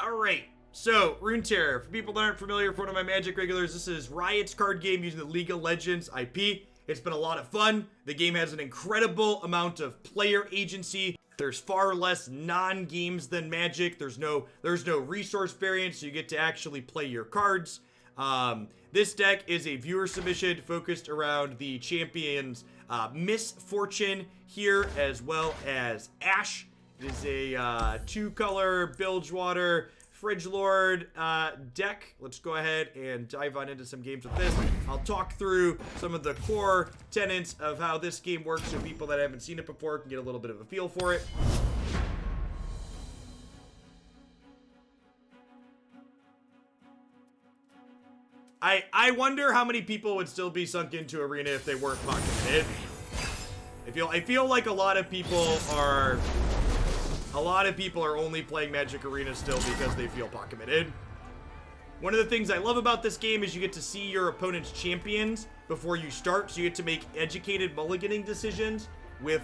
Alright, so Runeterra. For people that aren't familiar with one of my Magic regulars, this is Riot's card game using the League of Legends IP. It's been a lot of fun. The game has an incredible amount of player agency. There's far less non-games than Magic. There's no resource variance, so you get to actually play your cards. This deck is a viewer submission focused around the champions Misfortune here, as well as Ash. It is a two-color Bilgewater Fridge Lord deck. Let's go ahead and dive on into some games with this. I'll talk through some of the core tenets of how this game works so people that haven't seen it before can get a little bit of a feel for it. I wonder how many people would still be sunk into Arena if they weren't pocket-committed. I feel like a lot of people are only playing Magic Arena still because they feel pocket-committed. One of the things I love about this game is you get to see your opponent's champions before you start, so you get to make educated mulliganing decisions with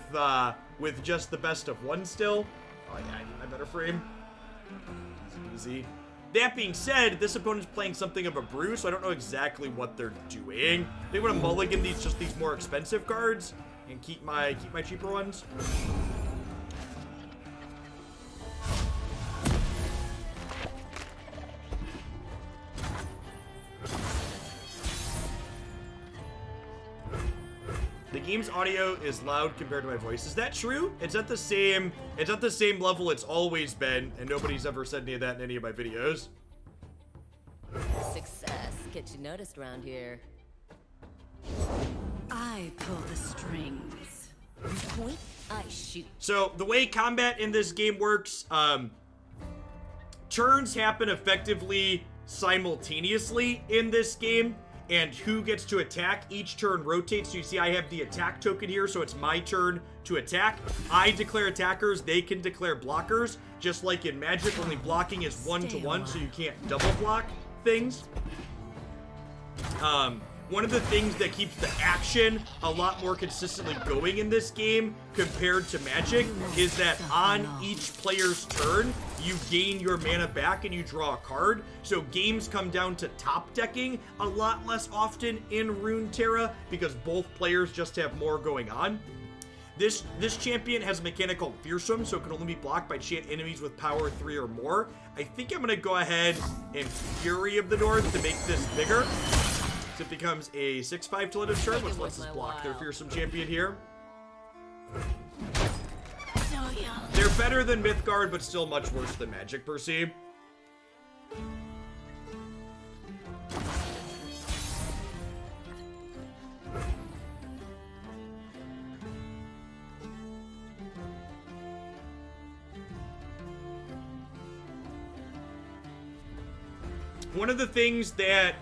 just the best of one still. Oh yeah, I need my better frame. Easy. That being said, this opponent's playing something of a brew, so I don't know exactly what they're doing. They want to mulligan these more expensive cards and keep my cheaper ones. The game's audio is loud compared to my voice. Is that true? It's at the same level it's always been, and nobody's ever said any of that in any of my videos. Success gets you noticed around here. I pull the strings. You point, I shoot. So the way combat in this game works, turns happen effectively simultaneously in this game. And who gets to attack each turn rotates. So you see I have the attack token here, so it's my turn to attack. I declare attackers, they can declare blockers. Just like in Magic, only blocking is 1-to-1, so you can't double block things. One of the things that keeps the action a lot more consistently going in this game compared to Magic is that on each player's turn, you gain your mana back and you draw a card. So games come down to top decking a lot less often in Runeterra because both players just have more going on. This champion has a mechanic called Fearsome, so it can only be blocked by enemies with power 3 or more. I think I'm going to go ahead and Fury of the North to make this bigger. It becomes a 6/5 till end of turn, which lets us block their Fearsome champion here. They're better than Mythgard, but still much worse than Magic per se. One of the things that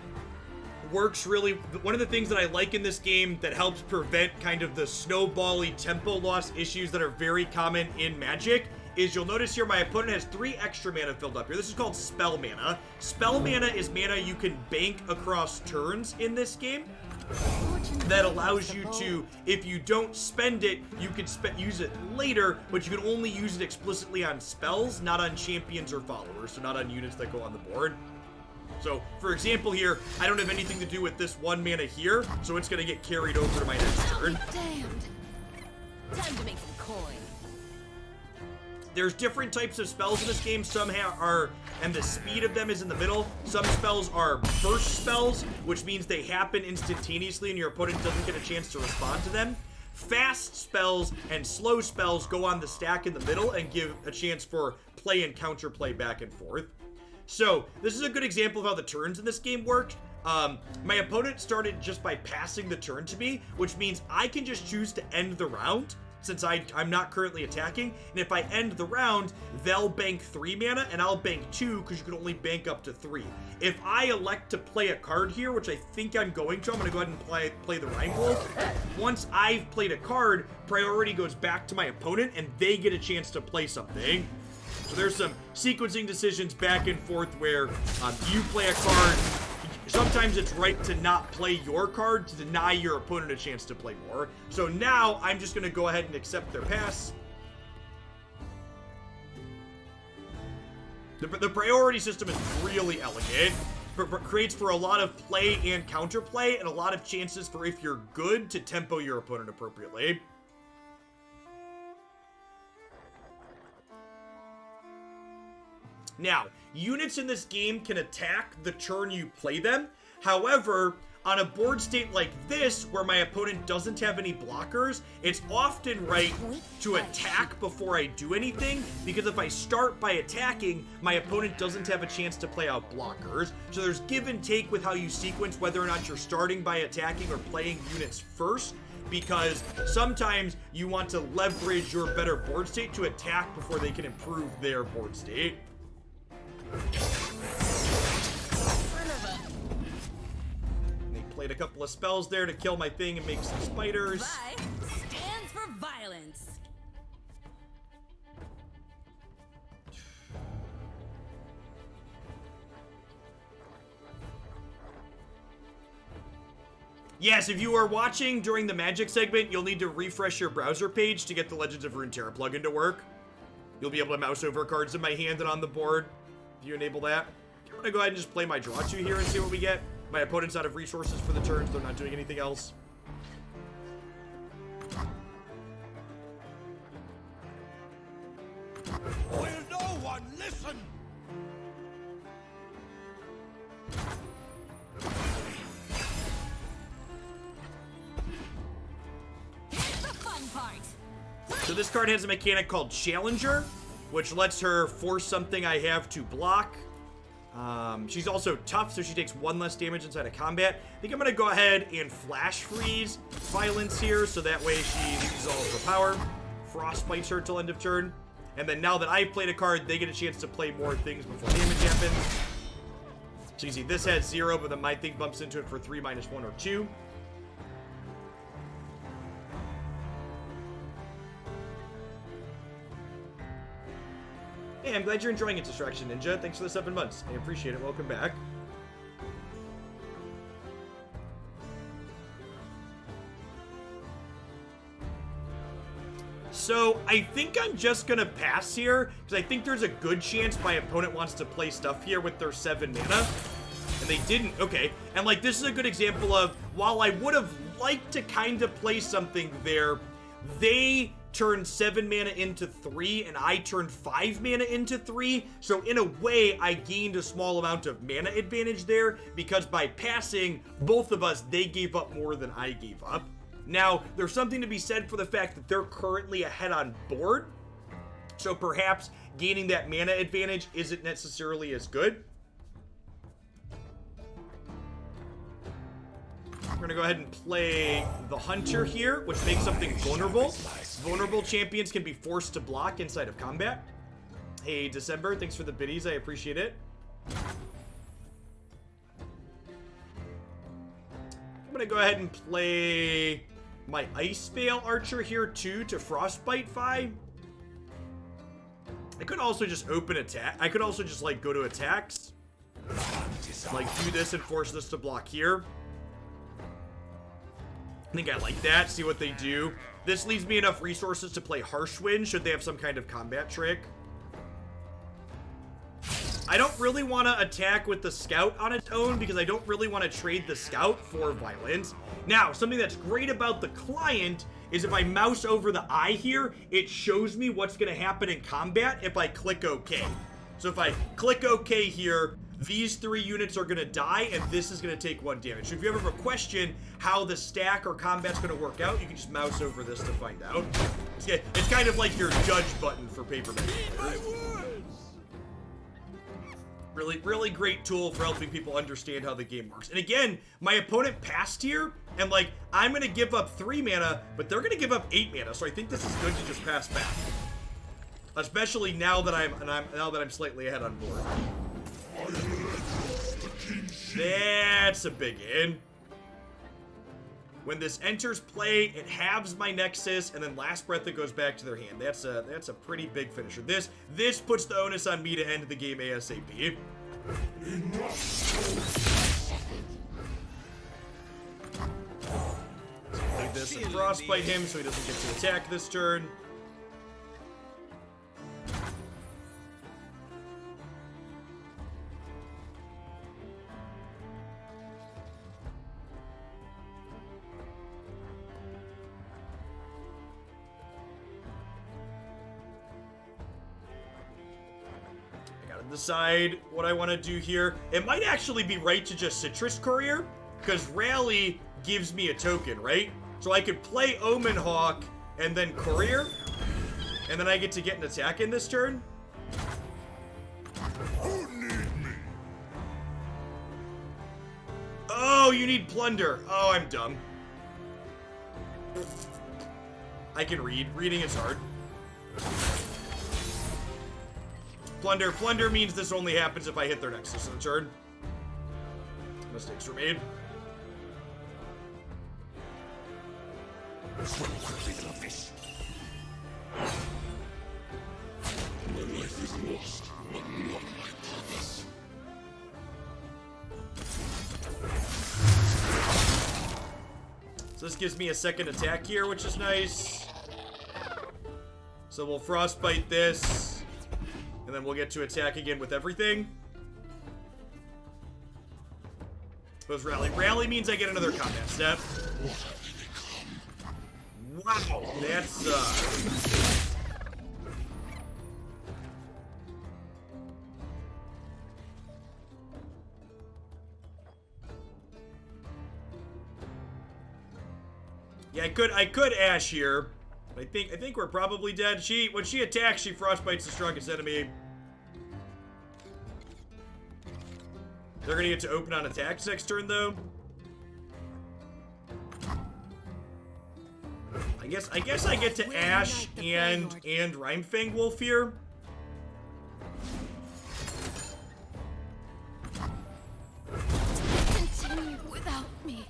I like in this game that helps prevent kind of the snowbally tempo loss issues that are very common in Magic is you'll notice here my opponent has 3 extra mana filled up here. This is called spell mana. Spell mana is mana you can bank across turns in this game. That allows you to, if you don't spend it, you can use it later, but you can only use it explicitly on spells, not on champions or followers, so not on units that go on the board. So, for example here, I don't have anything to do with this 1 mana here, so it's going to get carried over to my next turn. Damned. Time to make some coin. There's different types of spells in this game. Some are, and the speed of them is in the middle. Some spells are burst spells, which means they happen instantaneously and your opponent doesn't get a chance to respond to them. Fast spells and slow spells go on the stack in the middle and give a chance for play and counterplay back and forth. So, this is a good example of how the turns in this game work. My opponent started just by passing the turn to me, which means I can just choose to end the round, since I'm not currently attacking. And if I end the round, they'll bank 3 mana, and I'll bank 2, because you can only bank up to 3. If I elect to play a card here, which I think I'm going to, I'm going to go ahead and play the Rhinegold. Once I've played a card, priority goes back to my opponent, and they get a chance to play something. So there's some sequencing decisions back and forth where you play a card. Sometimes it's right to not play your card to deny your opponent a chance to play more. So now I'm just going to go ahead and accept their pass. The priority system is really elegant. Creates for a lot of play and counterplay, and a lot of chances for, if you're good, to tempo your opponent appropriately. Now, units in this game can attack the turn you play them. However, on a board state like this, where my opponent doesn't have any blockers, it's often right to attack before I do anything, because if I start by attacking, my opponent doesn't have a chance to play out blockers. So there's give and take with how you sequence whether or not you're starting by attacking or playing units first, because sometimes you want to leverage your better board state to attack before they can improve their board state. Played a couple of spells there to kill my thing and make some spiders. Vi stands for violence. Yes, if you are watching during the Magic segment, you'll need to refresh your browser page to get the Legends of Runeterra plugin to work. You'll be able to mouse over cards in my hand and on the board if you enable that. I'm gonna go ahead and just play my draw 2 here and see what we get. My opponent's out of resources for the turns. They're not doing anything else. Will no one listen? Here's the fun part. So this card has a mechanic called Challenger, which lets her force something I have to block. She's also tough, so she takes 1 less damage inside of combat. I think I'm going to go ahead and flash freeze violence here, so that way she loses all of her power. Frostbites her till end of turn. And then now that I've played a card, they get a chance to play more things before damage happens. So you see, this has 0, but then my thing bumps into it for 3, -1, or 2. Hey, I'm glad you're enjoying it, Distraction Ninja. Thanks for the 7 months. I appreciate it. Welcome back. So, I think I'm just gonna pass here, because I think there's a good chance my opponent wants to play stuff here with their 7 mana. And they didn't. Okay. And, like, this is a good example of, while I would have liked to kind of play something there, they turned 7 mana into 3, and I turned 5 mana into 3. So in a way, I gained a small amount of mana advantage there, because by passing, both of us, they gave up more than I gave up. Now, there's something to be said for the fact that they're currently ahead on board, so perhaps gaining that mana advantage isn't necessarily as good. We're gonna go ahead and play the Hunter here, which makes something vulnerable. Vulnerable champions can be forced to block inside of combat. Hey, December, thanks for the biddies. I appreciate it. I'm gonna go ahead and play my Ice Veil Archer here too to Frostbite Vi. I could also just open attack. I could also just like go to attacks, like do this and force this to block here. I think I like that. See what they do. This leaves me enough resources to play Harsh Wind should they have some kind of combat trick. I don't really want to attack with the Scout on its own because I don't really want to trade the Scout for Violence. Now, something that's great about the client is if I mouse over the eye here, it shows me what's going to happen in combat if I click OK. So if I click OK here, these 3 units are going to die, and this is going to take 1 damage. So if you ever have a question how the stack or combat's going to work out, you can just mouse over this to find out. It's kind of like your judge button for paper players. Really great tool for helping people understand how the game works. And again, my opponent passed here, and like, I'm going to give up 3 mana, but they're going to give up 8 mana, so I think this is good to just pass back. Especially now that I'm slightly ahead on board. That's a big in. When this enters play, it halves my Nexus, and then last breath it goes back to their hand. That's a pretty big finisher. This puts the onus on me to end the game ASAP. Take this and frostbite him so he doesn't get to attack this turn. decide what I want to do here. It might actually be right to just Citrus Courier, because Rally gives me a token, right? So I could play Omen Hawk and then Courier, and then I get to get an attack in this turn. Who need me? Oh, you need Plunder. Oh, I'm dumb. I can read. Reading is hard. Plunder. Plunder means this only happens if I hit their Nexus in the turn. Mistakes were made. Swim quickly, little fish. My life is lost, but not my purpose. So this gives me a second attack here, which is nice. So we'll Frostbite this, and then we'll get to attack again with everything. Suppose Rally. Rally means I get another combat step. Wow, that's yeah, I could Ash here. I think we're probably dead. When she attacks, she Frostbites the strongest enemy. They're gonna get to open on attacks next turn though. I guess I get to Ash and Rhymefang Wolf here. Continue without me.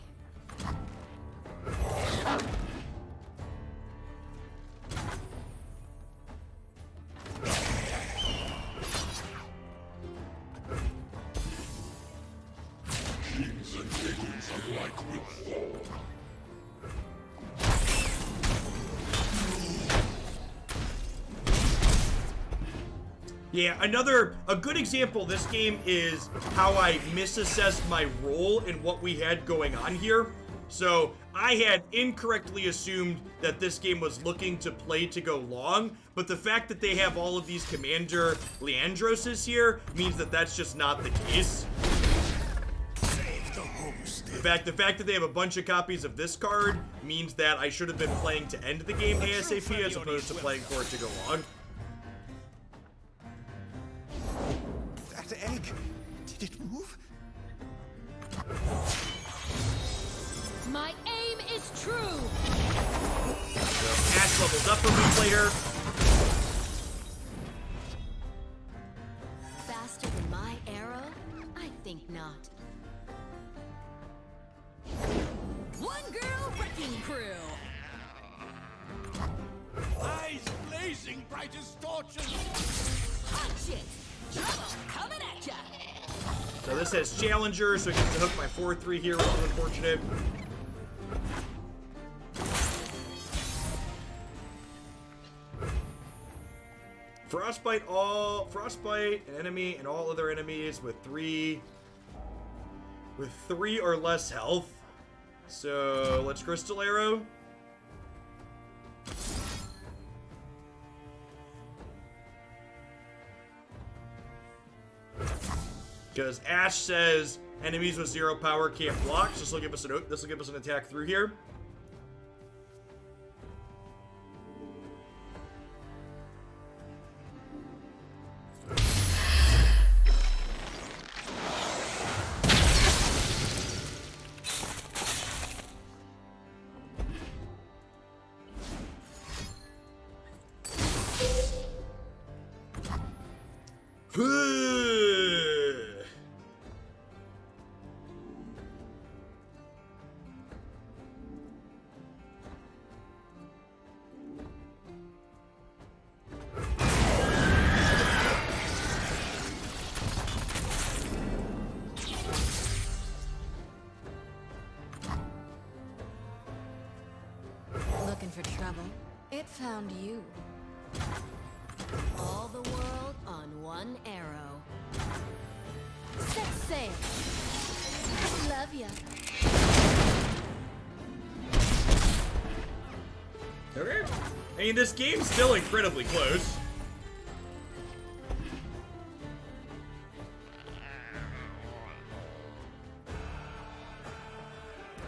Kings and kings alike will fall. Yeah, a good example of this game is how I misassessed my role in what we had going on here. So I had incorrectly assumed that this game was looking to play to go long, but the fact that they have all of these Commander Leandroses here means that that's just not the case. Save the homestead. The fact that they have a bunch of copies of this card means that I should have been playing to end the game ASAP as opposed to playing for it to go long. That egg, did it move? My aim is true. So Ash levels up when we play her. Faster than my arrow? I think not. One girl wrecking crew. Eyes blazing bright as torches. Hot shit. Trouble coming at ya. So this has Challenger, so I get to hook my 4-3 here, which is unfortunate. Frostbite an enemy and all other enemies with three or less health. So let's Crystal Arrow. Because Ash says enemies with 0 power can't block. So this will give us an attack through here. Looking for trouble? It found you. All the world on one arrow. Set sail. Love ya. Okay. I mean, this game's still incredibly close.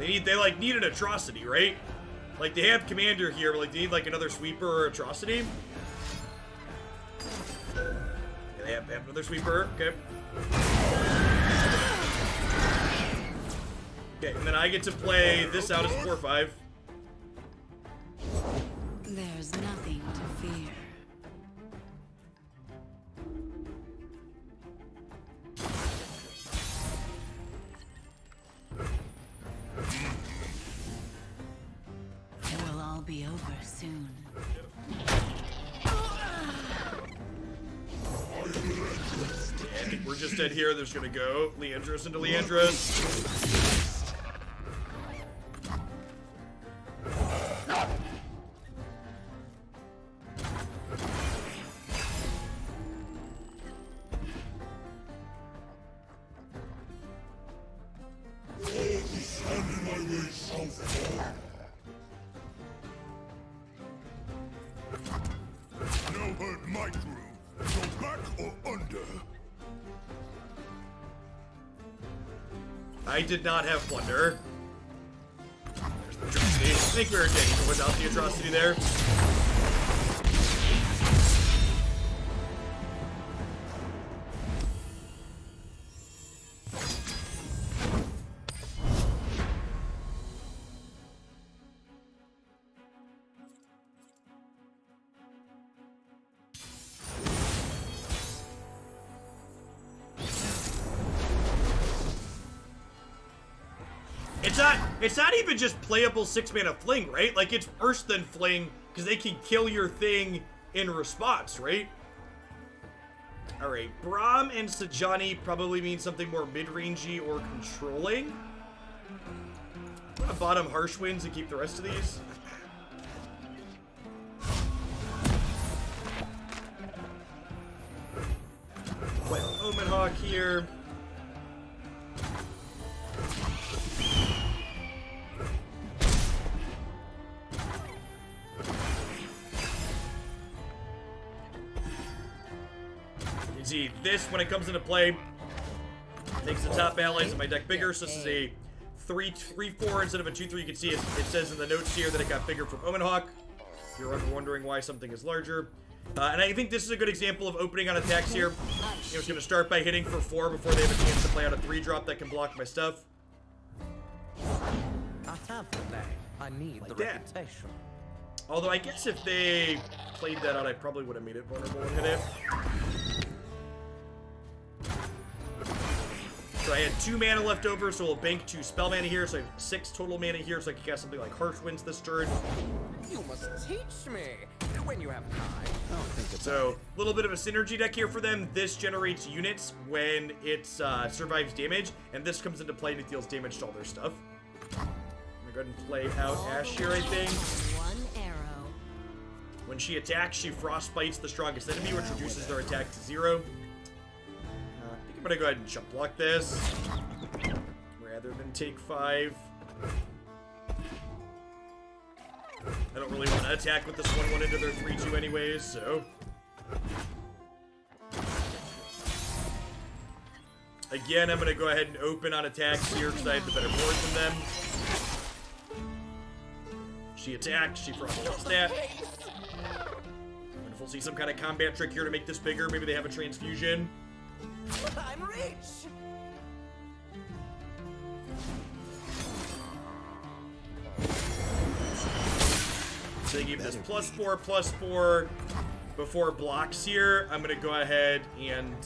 They like need an atrocity, right? Like they have commander here, but like they need like another sweeper or atrocity. Yeah, they have another sweeper. Okay. Okay, and then I get to play this out as a 4/5. There's nothing to fear. It will all be over soon. I think we're just dead here. They're just gonna go Leandros into Leandros. No hurt my crew. Go back or under. I did not have plunder. There's the atrocity. I think we were dead even without the atrocity there. It's not even just playable 6-mana fling, right? Like it's worse than fling because they can kill your thing in response, right? All right, Braum and Sajani probably mean something more mid-rangey or controlling. I'm gonna bottom Harsh Winds and keep the rest of these. Play Omen Hawk here. See, this, when it comes into play, makes the top allies in my deck bigger. So this is a 3/4 instead of a 2/3. You can see it says in the notes here that it got bigger from Omen Hawk. If you're wondering why something is larger. And I think this is a good example of opening on attacks here. You know, it's going to start by hitting for 4 before they have a chance to play out a 3-drop that can block my stuff. I need the that. reputation. Although I guess if they played that out, I probably would have made it vulnerable and hit it. So I had 2 mana left over, so we'll bank 2 spell mana here, so I have 6 total mana here, so I can cast something like Harsh Winds this turn. You must teach me when you have time. So, a little bit of a synergy deck here for them. This generates units when it survives damage, and this comes into play and it deals damage to all their stuff. I'm gonna go ahead and play out Ash here, I think. One arrow. When she attacks, she frostbites the strongest enemy, which reduces their attack to 0. I'm gonna go ahead and jump block this rather than take 5. I don't really want to attack with this 1/1 into their 3/2 anyways, so. Again, I'm gonna go ahead and open on attacks here because I have the better board than them. She attacked, she frostbites that. And if we'll see some kind of combat trick here to make this bigger, maybe they have a transfusion. I'm rich. So they gave this +4/+4 before blocks here. I'm gonna go ahead and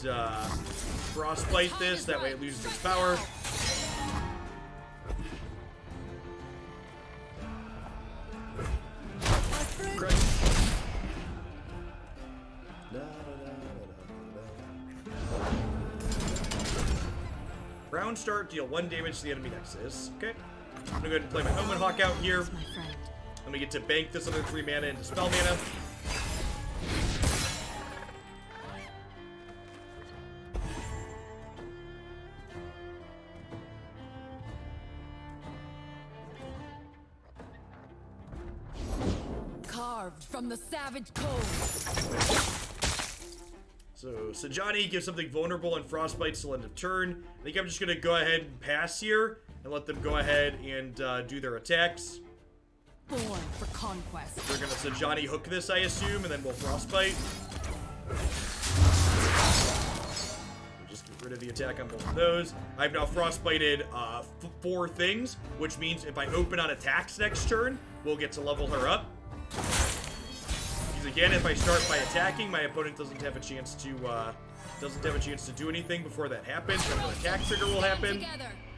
frostbite this. That way it loses its power. Round start, deal 1 damage to the enemy nexus. Okay. I'm gonna go ahead and play my Omen Hawk out here. My friend. I'm gonna get to bank this other 3 mana into spell mana. Carved from the savage cold. So Sajani gives something vulnerable and frostbite till end of turn. I think I'm just gonna go ahead and pass here. and let them go ahead and do their attacks. Born for conquest. They're gonna Sajani hook this, I assume, and then we'll frostbite. Just get rid of the attack on both of those. I've now frostbited 4 things, which means if I open on attacks next turn, we'll get to level her up. Because again, if I start by attacking, my opponent doesn't have a chance to do anything before that happens. So an attack trigger will happen.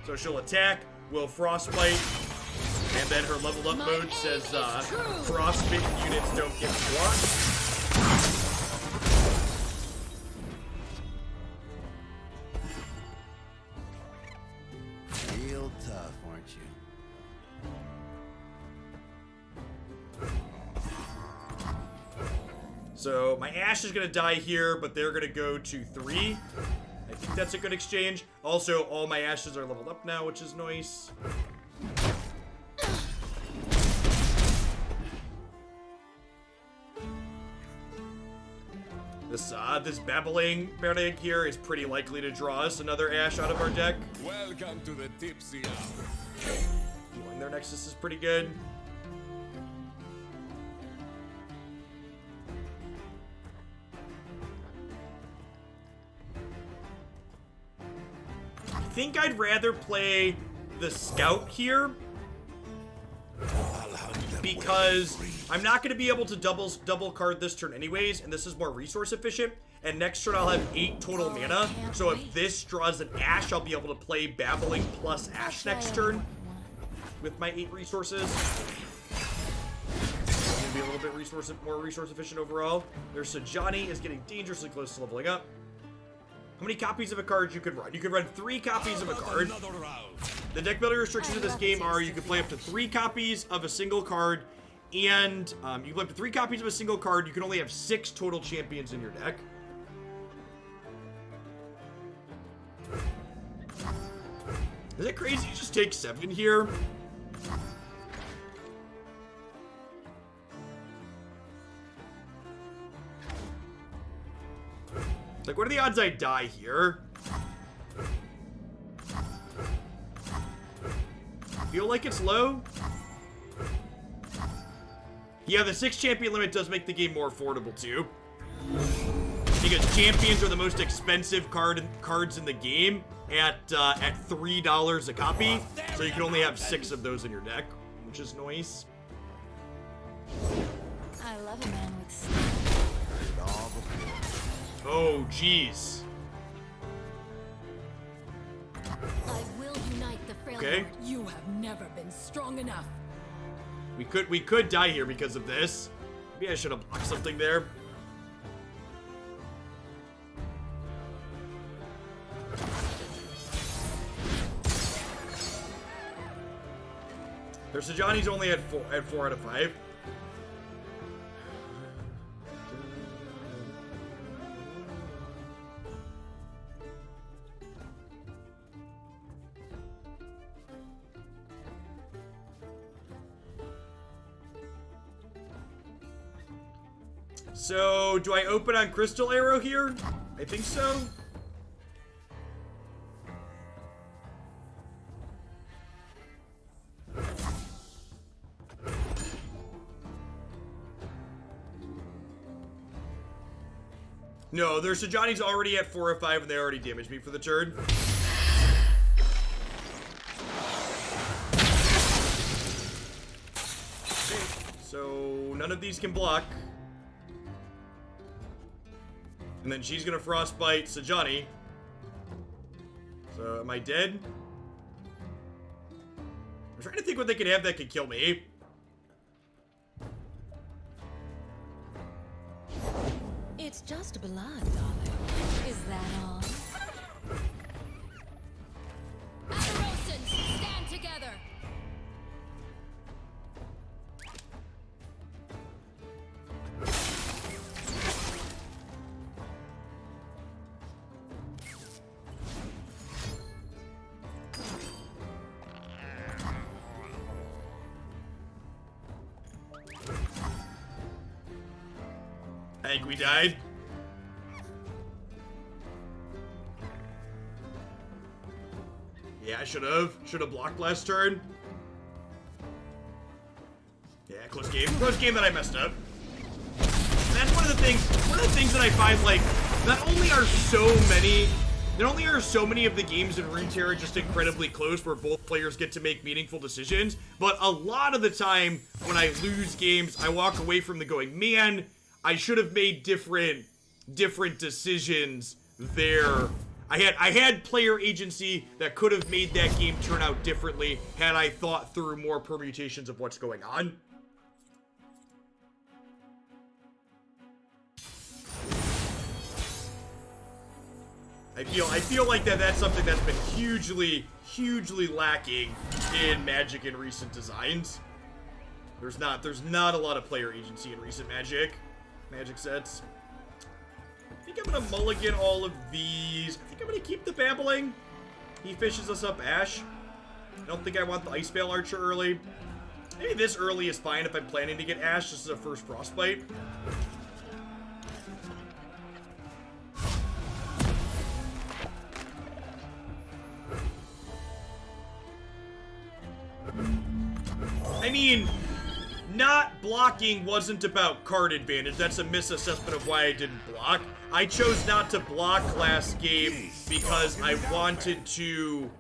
So she'll attack, we'll frostbite. And then her level up mode says, frostbitten units don't get blocked. Real tough, aren't you? So my Ashe is gonna die here, but they're gonna go to 3. I think that's a good exchange. Also, all my Ashes are leveled up now, which is nice. This babbling Bernig here is pretty likely to draw us another Ashe out of our deck. Welcome to the tipsy hour. Healing their Nexus is pretty good. I think I'd rather play the Scout here, because I'm not going to be able to double card this turn anyways, and this is more resource efficient. And next turn I'll have 8 total mana, so if this draws an Ashe, I'll be able to play Babbling plus Ashe next turn with my 8 resources. It's going to be a little bit more resource efficient overall. There's Sajani is getting dangerously close to leveling up. How many copies of a card you could run? You could run 3 copies of a card. The deck building restrictions of this game are you can play up to 3 copies of a single card, and you can play up to 3 copies of a single card. You can only have 6 total champions in your deck. Is it crazy you just take 7 here? Like, what are the odds I die here? Feel like it's low? Yeah, the 6 champion limit does make the game more affordable too. Because champions are the most expensive cards in the game at $3 a copy. So you can only have 6 of those in your deck, which is nice. I love a man with style. Oh, jeez. I will unite the frail. Okay. You have never been strong enough. We could die here because of this. Maybe I should have blocked something there. Their Sajani's only at 4 out of 5. So, do I open on Crystal Arrow here? I think so. No, their Sajani's already at 4 or 5 and they already damaged me for the turn. Okay, so none of these can block. And then she's gonna frostbite Sajani. So am I dead? I'm trying to think what they could have that could kill me. It's just blood, darling. Is that all? Amarosans, stand together! I think we died. Yeah, I should have blocked last turn. Yeah, close game that I messed up. And that's one of the things that I find, like, not only are so many of the games in Runeterra just incredibly close where both players get to make meaningful decisions, but a lot of the time when I lose games, I walk away from them going, man, I should have made different decisions there. I had player agency that could have made that game turn out differently had I thought through more permutations of what's going on. I feel like that's something that's been hugely lacking in Magic in recent designs. There's not a lot of player agency in recent Magic sets. I think I'm gonna mulligan all of these. I think I'm gonna keep the Babbling. He fishes us up Ash. I don't think I want the Ice Veil Archer early. Maybe this early is fine if I'm planning to get Ash just as a first Frostbite. I mean, not blocking wasn't about card advantage. That's a misassessment of why I didn't block. I chose not to block last game because I wanted to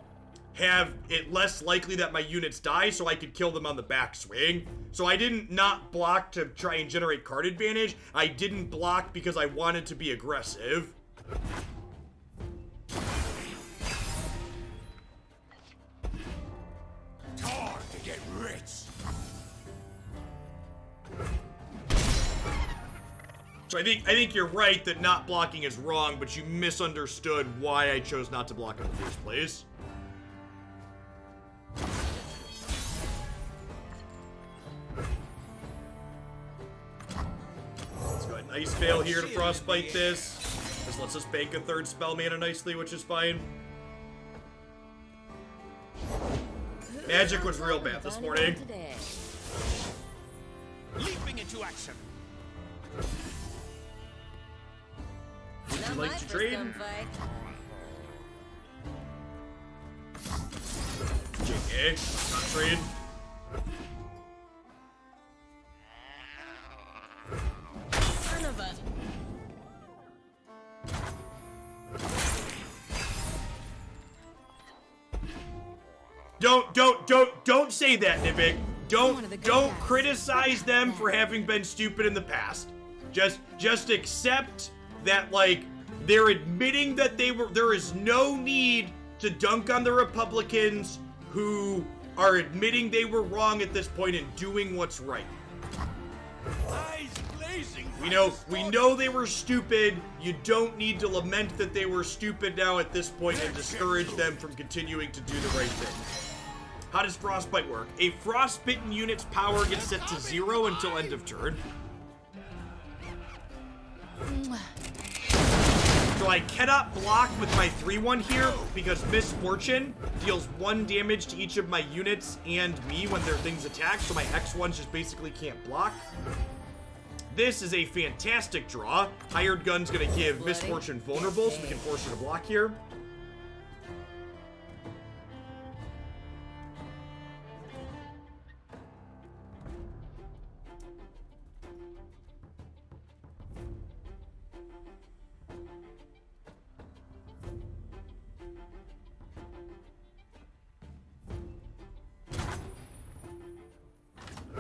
have it less likely that my units die so I could kill them on the backswing. So I didn't not block to try and generate card advantage. I didn't block because I wanted to be aggressive. Time to get rich. So I think you're right that not blocking is wrong, but you misunderstood why I chose not to block in the first place. Let's go ahead and Ice Veil here to Frostbite this. This lets us bank a third spell mana nicely, which is fine. Magic was real bad this morning. Leaping into action. Would you like to trade? JK, not trade. Son of a... Don't say that, Nivik. Don't criticize them for having been stupid in the past. Just accept that, like, they're admitting that there is no need to dunk on the Republicans who are admitting they were wrong at this point and doing what's right. Eyes blazing. We know they were stupid. You don't need to lament that they were stupid now at this point and discourage them from continuing to do the right thing. How does Frostbite work? A Frostbitten unit's power gets set to 0 until end of turn. So I cannot block with my 3/1 here because Misfortune deals 1 damage to each of my units and me when their things attack, so my X1s just basically can't block. This is a fantastic draw. Hired Gun's gonna give Misfortune vulnerable, so we can force her to block here.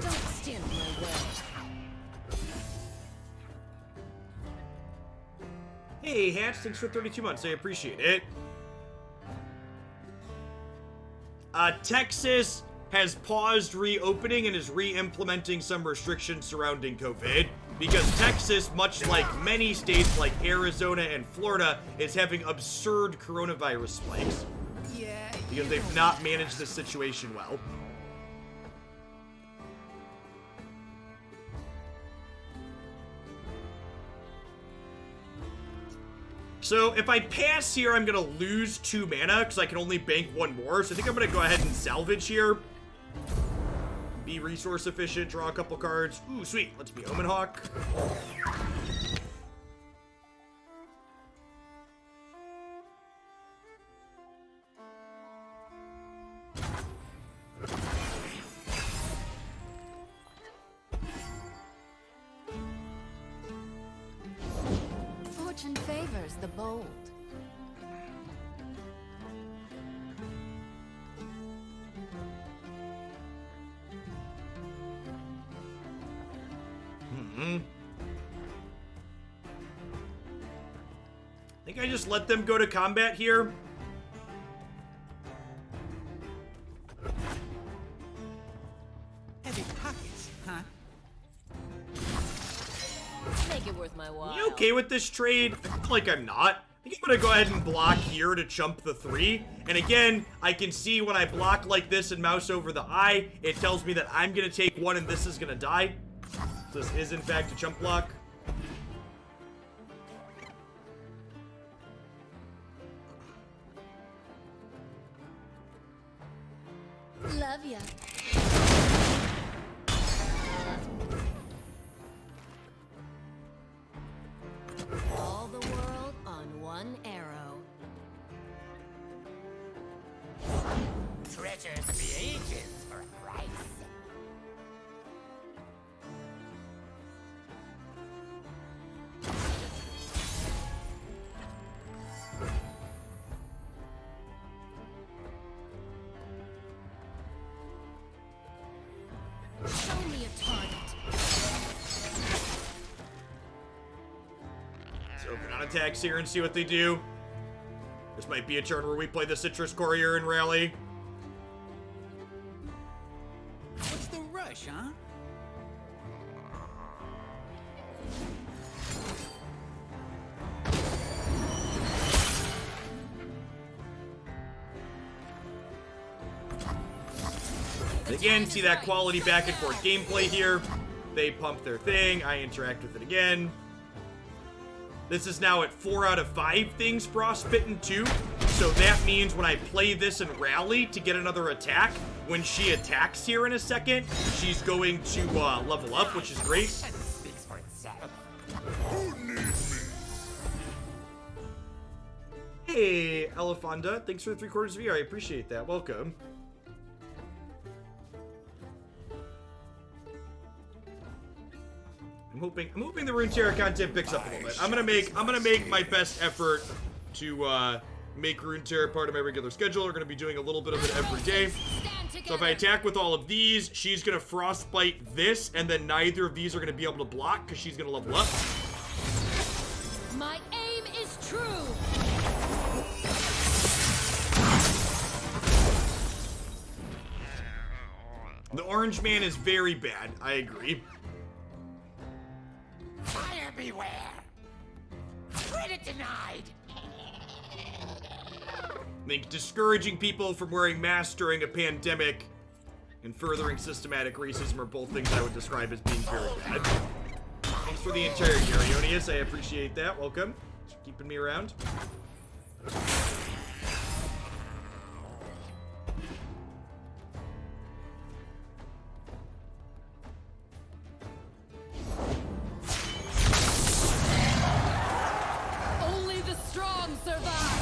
Don't stand in my way. Hey, Hatch, thanks for 32 months. I appreciate it. Texas has paused reopening and is re-implementing some restrictions surrounding COVID because Texas, much like many states like Arizona and Florida, is having absurd coronavirus spikes. Yeah. Because they've not managed this situation well. So if I pass here, I'm gonna lose 2 mana because I can only bank 1 more. So I think I'm gonna go ahead and salvage here. Be resource efficient, draw a couple cards. Ooh, sweet. Let's be Omen Hawk. favors the bold. I think I just let them go to combat here. Heavy pockets, huh? Make it worth my while. You okay with this trade? I feel like I'm not. I think I'm gonna go ahead and block here to chump the 3. And again, I can see when I block like this and mouse over the eye, it tells me that I'm gonna take 1 and this is gonna die. So this is in fact a chump block. Love ya. All the world on one arrow. Treasures the ages for a price. Show me a target. Let's open on attacks here and see what they do. This might be a turn where we play the Citrus Courier and rally. What's the rush, huh? Again, see that quality back and forth gameplay here. They pump their thing, I interact with it again. This is now at 4 out of 5 things frostbitten too. So that means when I play this and rally to get another attack, when she attacks here in a second, she's going to level up, which is great. Speaks for itself. Hey, Elefonda, thanks for the 3/4 of a year. I appreciate that. Welcome. I'm hoping the Runeterra content picks up a little bit. I'm gonna make my best effort to make Runeterra part of my regular schedule. We're gonna be doing a little bit of it every day. So if I attack with all of these, she's gonna frostbite this, and then neither of these are gonna be able to block because she's gonna level up. My aim is true. The orange man is very bad. I agree. Fire beware. Credit denied. I think discouraging people from wearing masks during a pandemic and furthering systematic racism are both things I would describe as being very bad. Thanks for the entire Garionius. I appreciate that. Welcome. Thanks for keeping me around. Only the strong survive.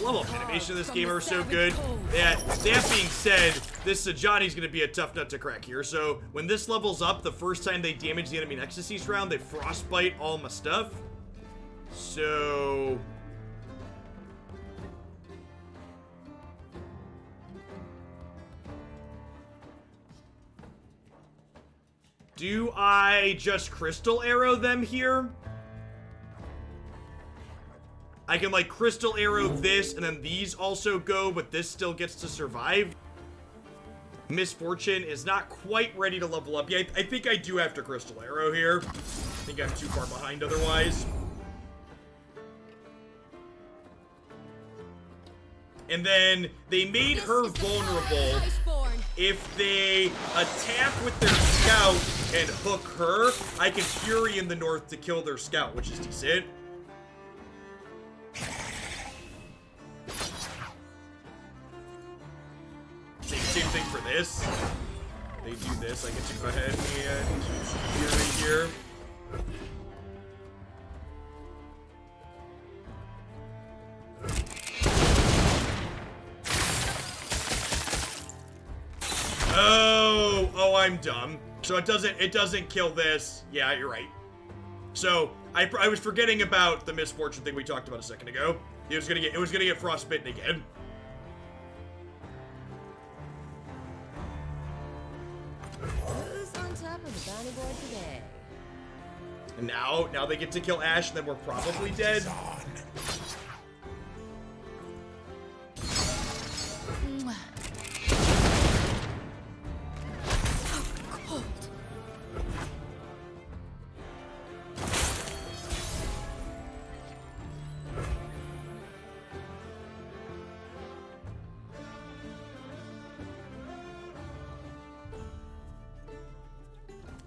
Level up animation of this game are so good. That being said, this Johnny's gonna be a tough nut to crack here. So when this levels up, the first time they damage the enemy in Ecstasy's round, they frostbite all my stuff. So do I just crystal arrow them here? I can like crystal arrow this and then these also go, but this still gets to survive. Misfortune is not quite ready to level up yet. I think I do have to crystal arrow here. I think I'm too far behind otherwise. And then they made her vulnerable if they attack with their scout and hook her. I can Fury in the north to kill their scout, which is decent. Same thing for this. They do this. I get to go ahead and Fury here. Oh, I'm dumb. So it doesn't kill this. Yeah, you're right. So I was forgetting about the misfortune thing we talked about a second ago. It was gonna get frostbitten again. Who's on top of the bounty board today? And now they get to kill Ash, and then we're probably dead.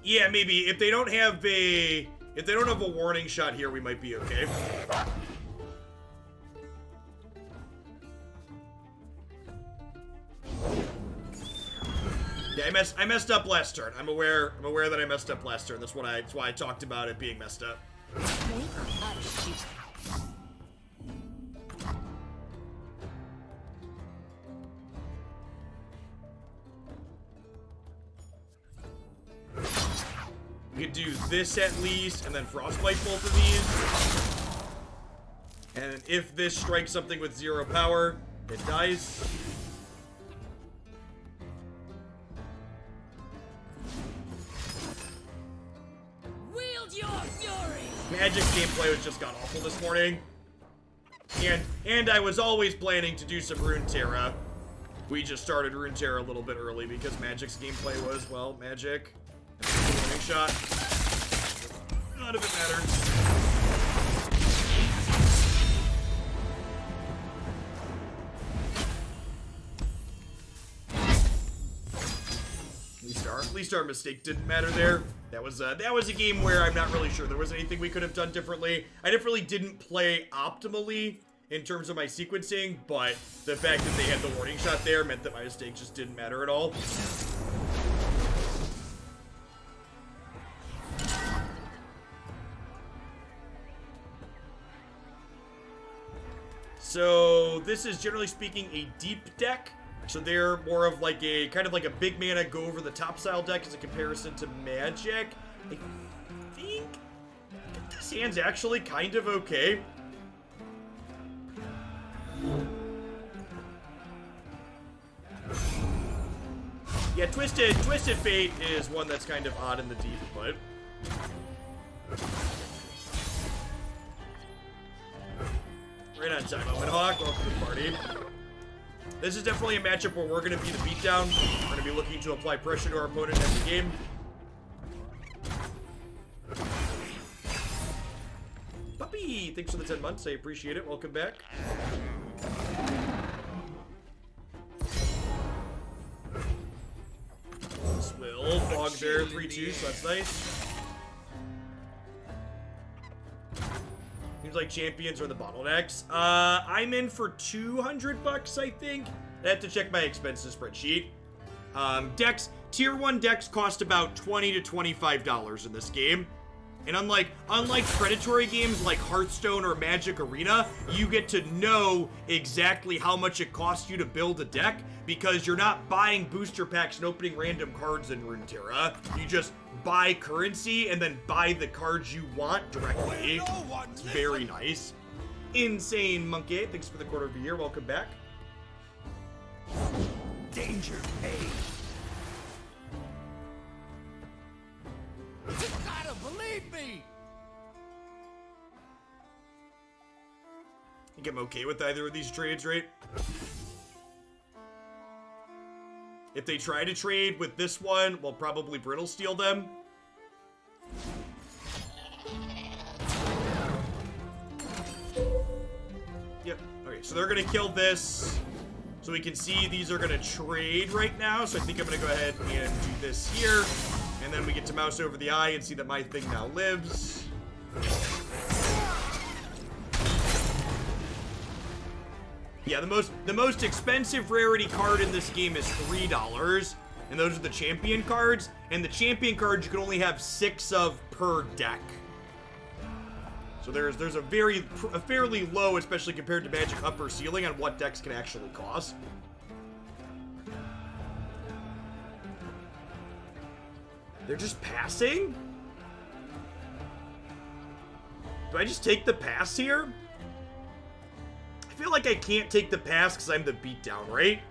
Yeah, maybe if they don't have a warning shot here, we might be okay. Yeah, I messed up last turn. I'm aware that I messed up last turn. That's why I talked about it being messed up. We could do this at least, and then frostbite both of these. And if this strikes something with 0 power, it dies. Wield your fury! Magic's gameplay was just god-awful this morning. And I was always planning to do some Runeterra. We just started Runeterra a little bit early because Magic's gameplay was, well, Magic. Warning shot. None of it mattered. At least our mistake didn't matter there. That was a game where I'm not really sure there was anything we could have done differently. I definitely didn't play optimally in terms of my sequencing, but the fact that they had the warning shot there meant that my mistake just didn't matter at all. So this is generally speaking a deep deck. So they're more of like a kind of like a big mana go over the top style deck as a comparison to Magic. I think this hand's actually kind of okay. Yeah, Twisted Fate is one that's kind of odd in the deep, but right on time. Hawk, welcome to the party. This is definitely a matchup where we're going to be the beatdown. We're going to be looking to apply pressure to our opponent every game. Puppy, thanks for the 10 months. I appreciate it. Welcome back. Swill, Fog Bear, 3-2, so that's nice. Seems like champions are the bottlenecks. I'm in for 200 bucks, I think. I have to check my expenses spreadsheet. Decks, tier 1 decks cost about $20 to $25 in this game. And unlike predatory games like Hearthstone or Magic Arena, you get to know exactly how much it costs you to build a deck because you're not buying booster packs and opening random cards in Runeterra. You just buy currency and then buy the cards you want directly. It's very nice. Insane Monkey, thanks for the quarter of a year. Welcome back. Danger paid. You gotta believe me. I think I'm okay with either of these trades, right? If they try to trade with this one, we'll probably brittle steal them. Yep. Okay, so they're gonna kill this. So we can see these are gonna trade right now. So I think I'm gonna go ahead and do this here. And then we get to mouse over the eye and see that my thing now lives. Yeah, the most expensive rarity card in this game is $3, and those are the champion cards. And the champion cards you can only have 6 of per deck. So there's a fairly low, especially compared to Magic, upper ceiling on what decks can actually cost. They're just passing? Do I just take the pass here? I feel like I can't take the pass because I'm the beatdown, right?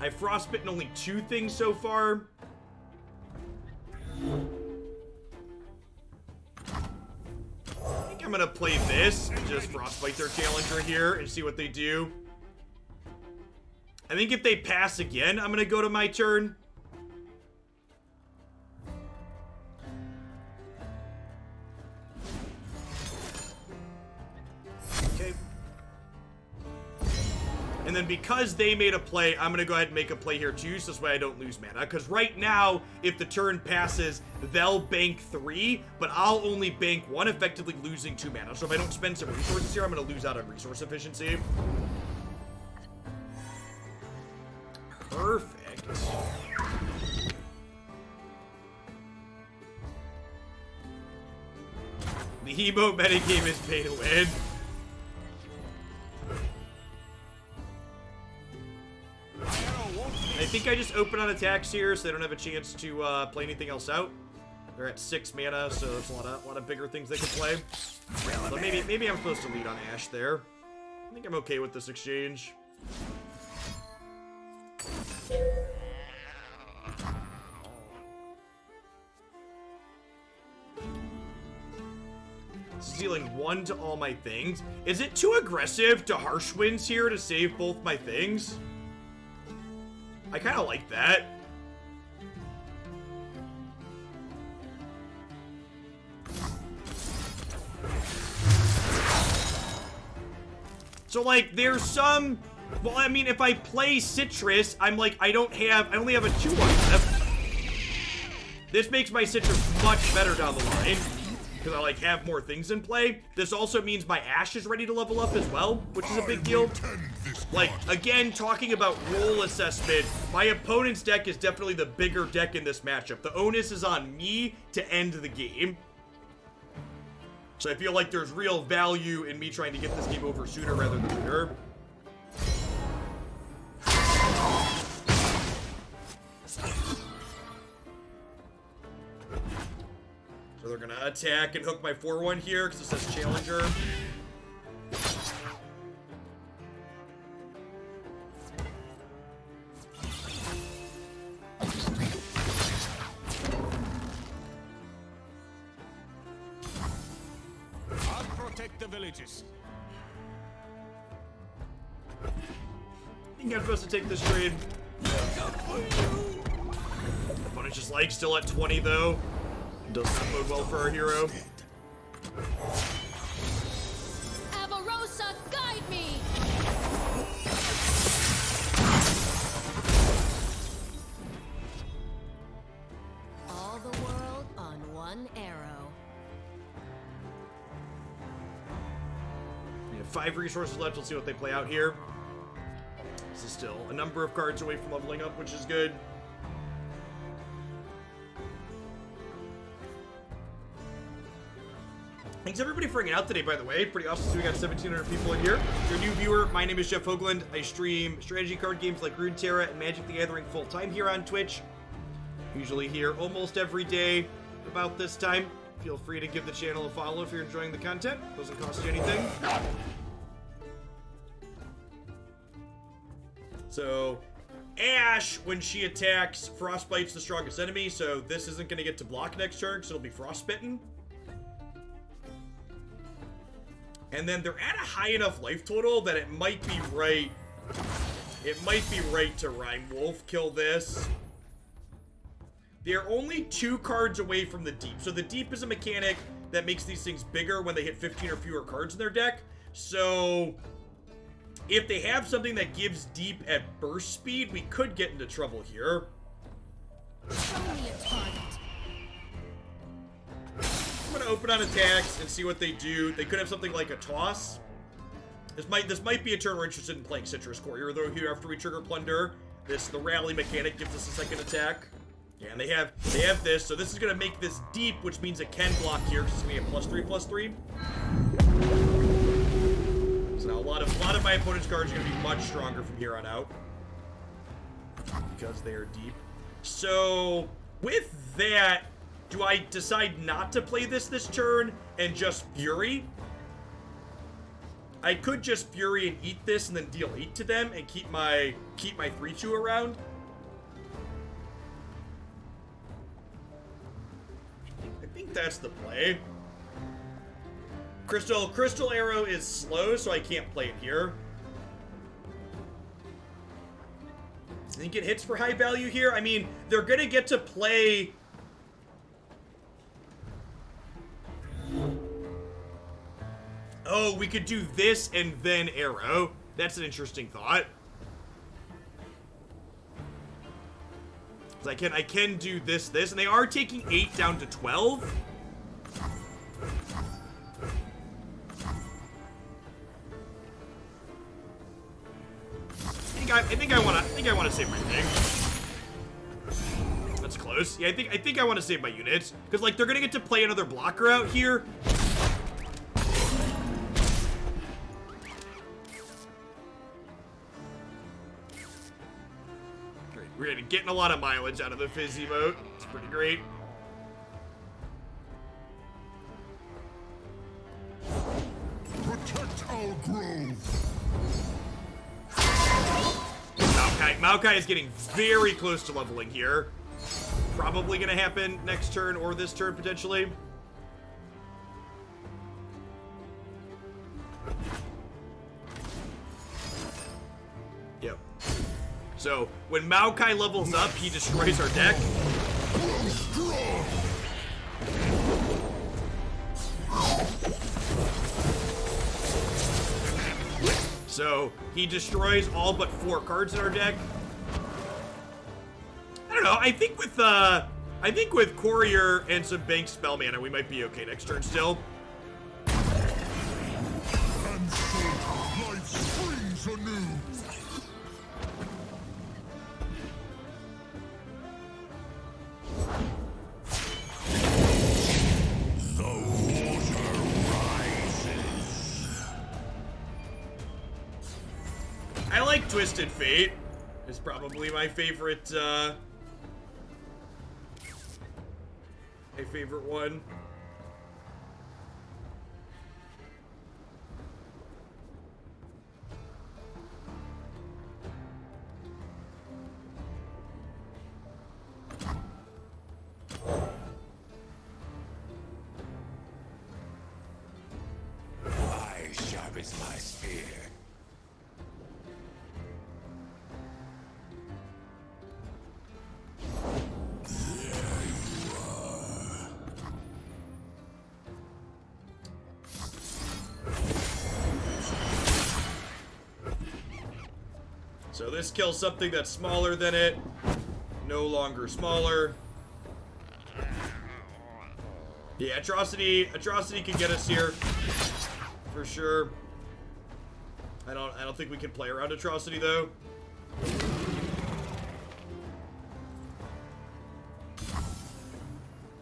I've frostbitten only 2 things so far. I think I'm gonna play this and just frostbite their challenger here and see what they do. I think if they pass again, I'm gonna go to my turn. Okay. And then because they made a play, I'm going to go ahead and make a play here too, so this way I don't lose mana. Because right now, if the turn passes, they'll bank 3, but I'll only bank 1, effectively losing 2 mana. So if I don't spend some resources here, I'm going to lose out on resource efficiency. Perfect. The emote metagame is pay to win. I think I just open on attacks here, so they don't have a chance to play anything else out. They're at 6 mana, so there's a lot of bigger things they can play. So maybe I'm supposed to lead on Ash there. I think I'm okay with this exchange. This is dealing 1 to all my things. Is it too aggressive to Harsh Winds here to save both my things? I kind of like that. So, like, there's some... Well, I mean, if I play Citrus, I'm like, I only have a 2-1 left. This makes my Citrus much better down the line. Because I, like, have more things in play. This also means my Ash is ready to level up as well, which is a big deal. Like, again, talking about role assessment, my opponent's deck is definitely the bigger deck in this matchup. The onus is on me to end the game. So I feel like there's real value in me trying to get this game over sooner rather than later. So they're gonna attack and hook my 4-1 here because it says Challenger. I'll protect the villages. I think I'm supposed to take this trade. Opponent's just like still at 20 though. Does not bode well for our hero. Avarosa, guide me! All the world on one arrow. We have 5 resources left. Let's see what they play out here. This is still a number of cards away from leveling up, which is good. Thanks everybody for hanging out today, by the way. Pretty awesome. So we got 1,700 people in here. If you're a new viewer, my name is Jeff Hoagland. I stream strategy card games like Runeterra and Magic the Gathering full-time here on Twitch. Usually here almost every day about this time. Feel free to give the channel a follow if you're enjoying the content. Doesn't cost you anything. So, Ash, when she attacks, Frostbite's the strongest enemy, so this isn't going to get to block next turn, because it'll be Frostbitten. And then they're at a high enough life total that it might be right. It might be right to Rhyme Wolf kill this. They're only 2 cards away from the Deep. So the Deep is a mechanic that makes these things bigger when they hit 15 or fewer cards in their deck. So if they have something that gives Deep at burst speed, we could get into trouble here. Show me a target. I'm gonna open on attacks and see what they do. They could have something like a toss. This might be a turn we're interested in playing Citrus Courier, though. Here after we trigger Plunder, the rally mechanic gives us a second attack. Yeah, and they have this, so this is gonna make this Deep, which means it can block here because it's gonna be a +3/+3. So now a lot of my opponent's cards are gonna be much stronger from here on out because they are Deep. So With that, do I decide not to play this turn and just Fury? I could just Fury and eat this and then deal 8 to them and keep my 3-2 around. I think that's the play. Crystal Arrow is slow, so I can't play it here. I think it hits for high value here. I mean, they're gonna get to play. Oh, we could do this and then arrow. That's an interesting thought. I can do this, and they are taking 8 down to 12. I think I want to save my thing. That's close. Yeah, I think I want to save my units because like they're gonna get to play another blocker out here. We're getting a lot of mileage out of the Fizz emote. It's pretty great. Protect our grove. Maokai is getting very close to leveling here. Probably gonna happen next turn or this turn potentially. Yep. So when Maokai levels up, he destroys our deck. So he destroys all but 4 cards in our deck. I don't know. I think with Courier and some Bank spell mana, we might be okay next turn still. And so life springs anew. The water rises. I like Twisted Fate. It's probably my favorite one. I sharpens my spear. So this kills something that's smaller than it. No longer smaller. Yeah, Atrocity can get us here. For sure. I don't think we can play around Atrocity though.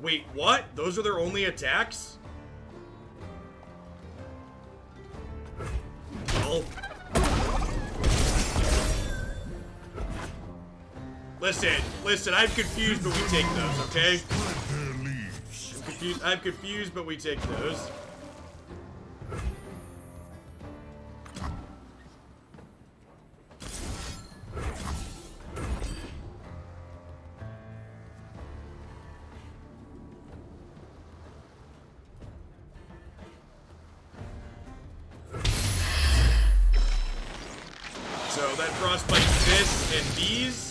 Wait, what? Those are their only attacks? Well. Listen, I'm confused, but we take those, okay? I'm confused, but we take those. So that frostbites this and these.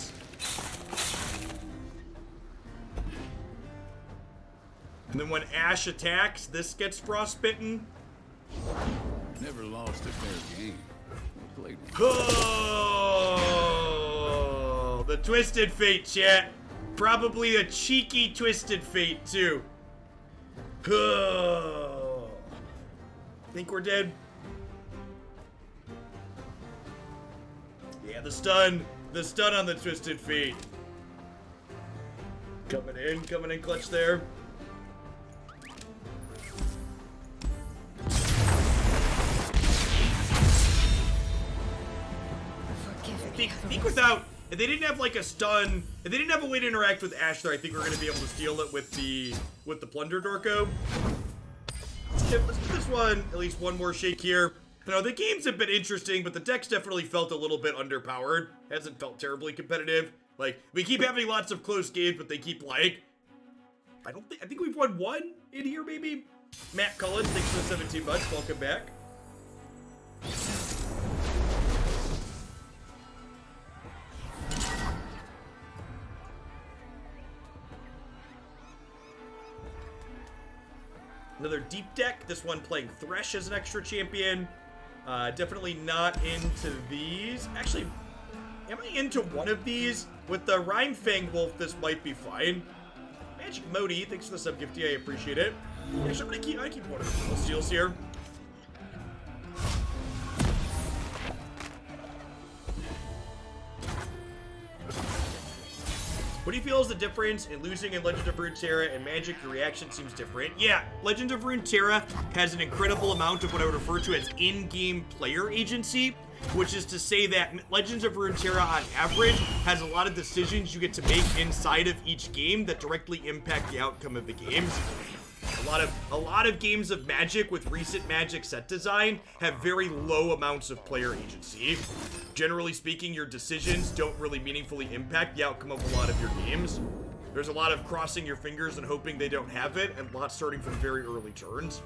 And then when Ash attacks, this gets frostbitten. Never lost a fair game. Played one. Oh, the Twisted Fate, chat. Probably a cheeky Twisted Fate, too. Oh. Think we're dead? Yeah, the stun on the Twisted Fate. Coming in clutch there. I If they didn't have like a stun, if they didn't have a way to interact with Ash there, I think we're gonna be able to steal it with the Plunder Dorko. Let's do this one, at least one more shake here. You know, the games have been interesting, but the deck's definitely felt a little bit underpowered. Hasn't felt terribly competitive. Like, we keep having lots of close games, but they keep like, I think we've won one in here maybe? Matt Cullen, thanks for the 17 bucks, welcome back. Another deep deck, this one playing Thresh as an extra champion. Definitely not into these. Actually, am I into one of these? With the Rhyme Fang Wolf, this might be fine. Magic Modi, thanks for the sub gifty, I appreciate it. Actually, I'm gonna keep one of the little steals here. What do you feel is the difference in losing in Legend of Runeterra and Magic? Your reaction seems different. Yeah, Legend of Runeterra has an incredible amount of what I would refer to as in-game player agency, which is to say that Legends of Runeterra on average has a lot of decisions you get to make inside of each game that directly impact the outcome of the games. A lot of games of Magic with recent Magic set design have very low amounts of player agency. Generally speaking, your decisions don't really meaningfully impact the outcome of a lot of your games. There's a lot of crossing your fingers and hoping they don't have it, and lots starting from very early turns.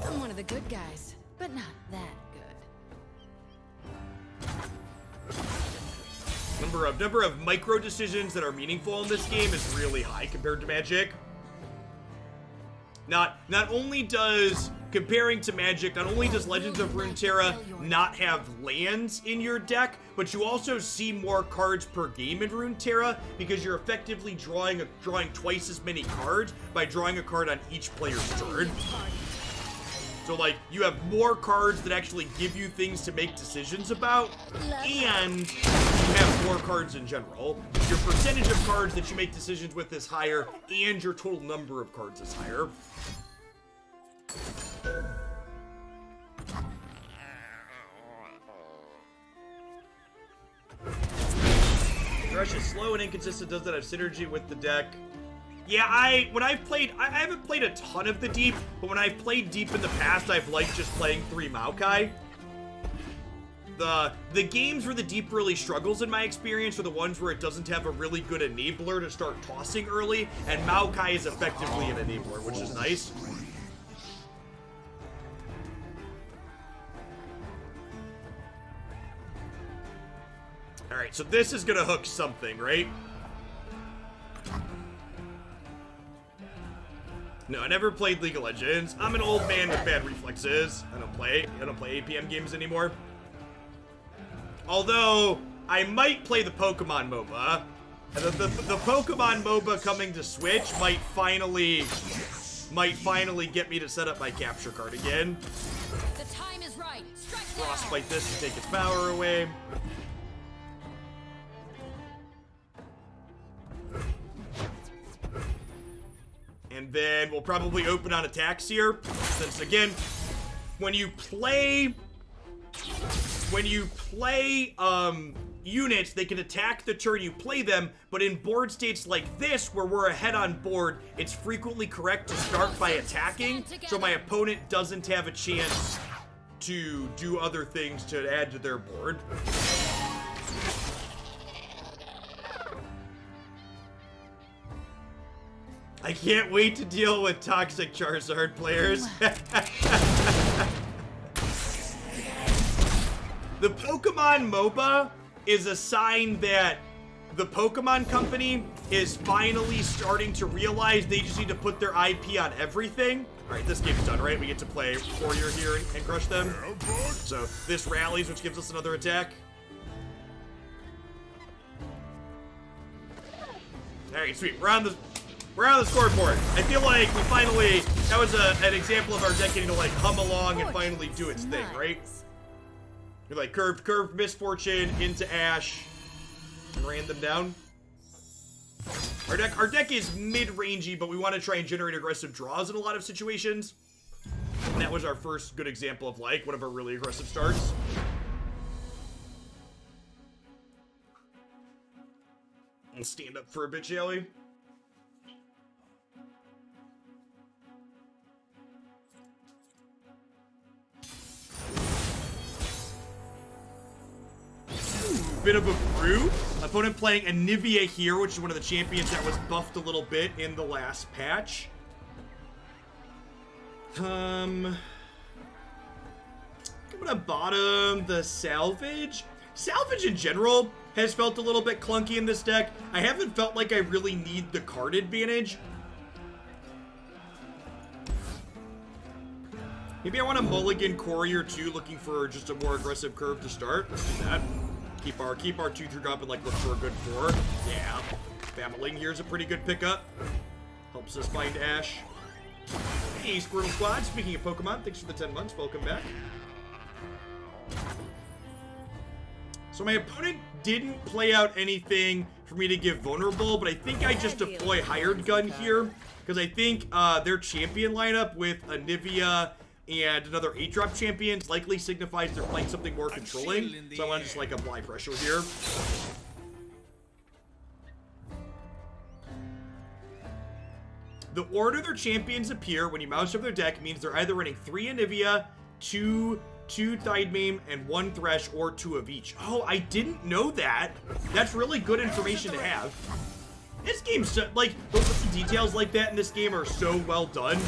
I'm one of the good guys, but not that good. Number of micro decisions that are meaningful in this game is really high compared to Magic. Not only does, comparing to Magic, not only does Legends of Runeterra not have lands in your deck, but you also see more cards per game in Runeterra because you're effectively drawing twice as many cards by drawing a card on each player's turn. So, like, you have more cards that actually give you things to make decisions about, and you have more cards in general. Your percentage of cards that you make decisions with is higher, and your total number of cards is higher. Thresh is slow and inconsistent, does not have synergy with the deck. Yeah, I haven't played a ton of the deep, but when I've played deep in the past, I've liked just playing 3 Maokai. The games where the deep really struggles, in my experience, are the ones where it doesn't have a really good enabler to start tossing early, and Maokai is effectively an enabler, which is nice. Alright, so this is gonna hook something, right? No, I never played League of Legends. I'm an old man with bad reflexes. I don't play APM games anymore. Although, I might play the Pokemon MOBA. And the Pokemon MOBA coming to Switch might finally get me to set up my capture card again. The time is right. Strike Frostbite this to take its power away. And then we'll probably open on attacks here, since again, when you play units, they can attack the turn you play them, but in board states like this, where we're ahead on board, it's frequently correct to start by attacking, so my opponent doesn't have a chance to do other things to add to their board. I can't wait to deal with toxic Charizard players. The Pokemon MOBA is a sign that the Pokemon Company is finally starting to realize they just need to put their IP on everything. All right, this game's done, right? We get to play Warrior here and crush them. So this rallies, which gives us another attack. All right, sweet. We're on the scoreboard. I feel like we finally, that was an example of our deck getting to like hum along and finally do its thing, right? We're like curved Misfortune into Ash and ran them down. Our deck is mid-rangey, but we want to try and generate aggressive draws in a lot of situations. And that was our first good example of like one of our really aggressive starts. Let's stand up for a bit, shall we? Bit of a brew. Opponent playing Anivia here, which is one of the champions that was buffed a little bit in the last patch. I'm gonna bottom the salvage. Salvage in general has felt a little bit clunky in this deck. I haven't felt like I really need the card advantage. Maybe I want a mulligan Courier too, looking for just a more aggressive curve to start. Let's do that. Keep our 2-3 up and like look for a good 4. Yeah. Battling here is a pretty good pickup. Helps us find Ash. Hey, Squirtle Squad. Speaking of Pokemon, thanks for the 10 months. Welcome back. So my opponent didn't play out anything for me to give vulnerable, but I think I just deploy Hired Gun here because I think their champion lineup with Anivia and another 8-drop champions likely signifies they're playing something more controlling. So I want to just like apply pressure here. The order their champions appear when you mouse over their deck means they're either running 3 Anivia, 2 Thidemaim, and 1 Thresh, or 2 of each. Oh, I didn't know that. That's really good information to have. This game's so, like, those little details like that in this game are so well done.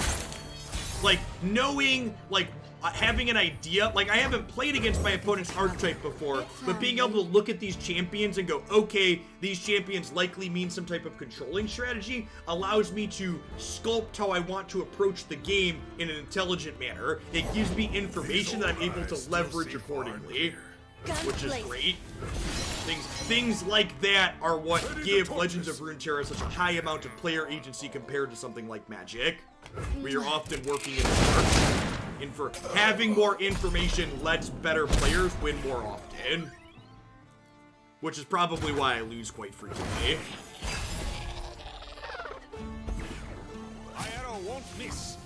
Like, knowing, like, having an idea, like, I haven't played against my opponent's archetype before, but being able to look at these champions and go, okay, these champions likely mean some type of controlling strategy, allows me to sculpt how I want to approach the game in an intelligent manner. It gives me information that I'm able to leverage accordingly, which is great. Things like that are what give Legends of Runeterra such a high amount of player agency compared to something like Magic, where you're often working in the dark. And for having more information lets better players win more often. Which is probably why I lose quite frequently. My arrow won't miss.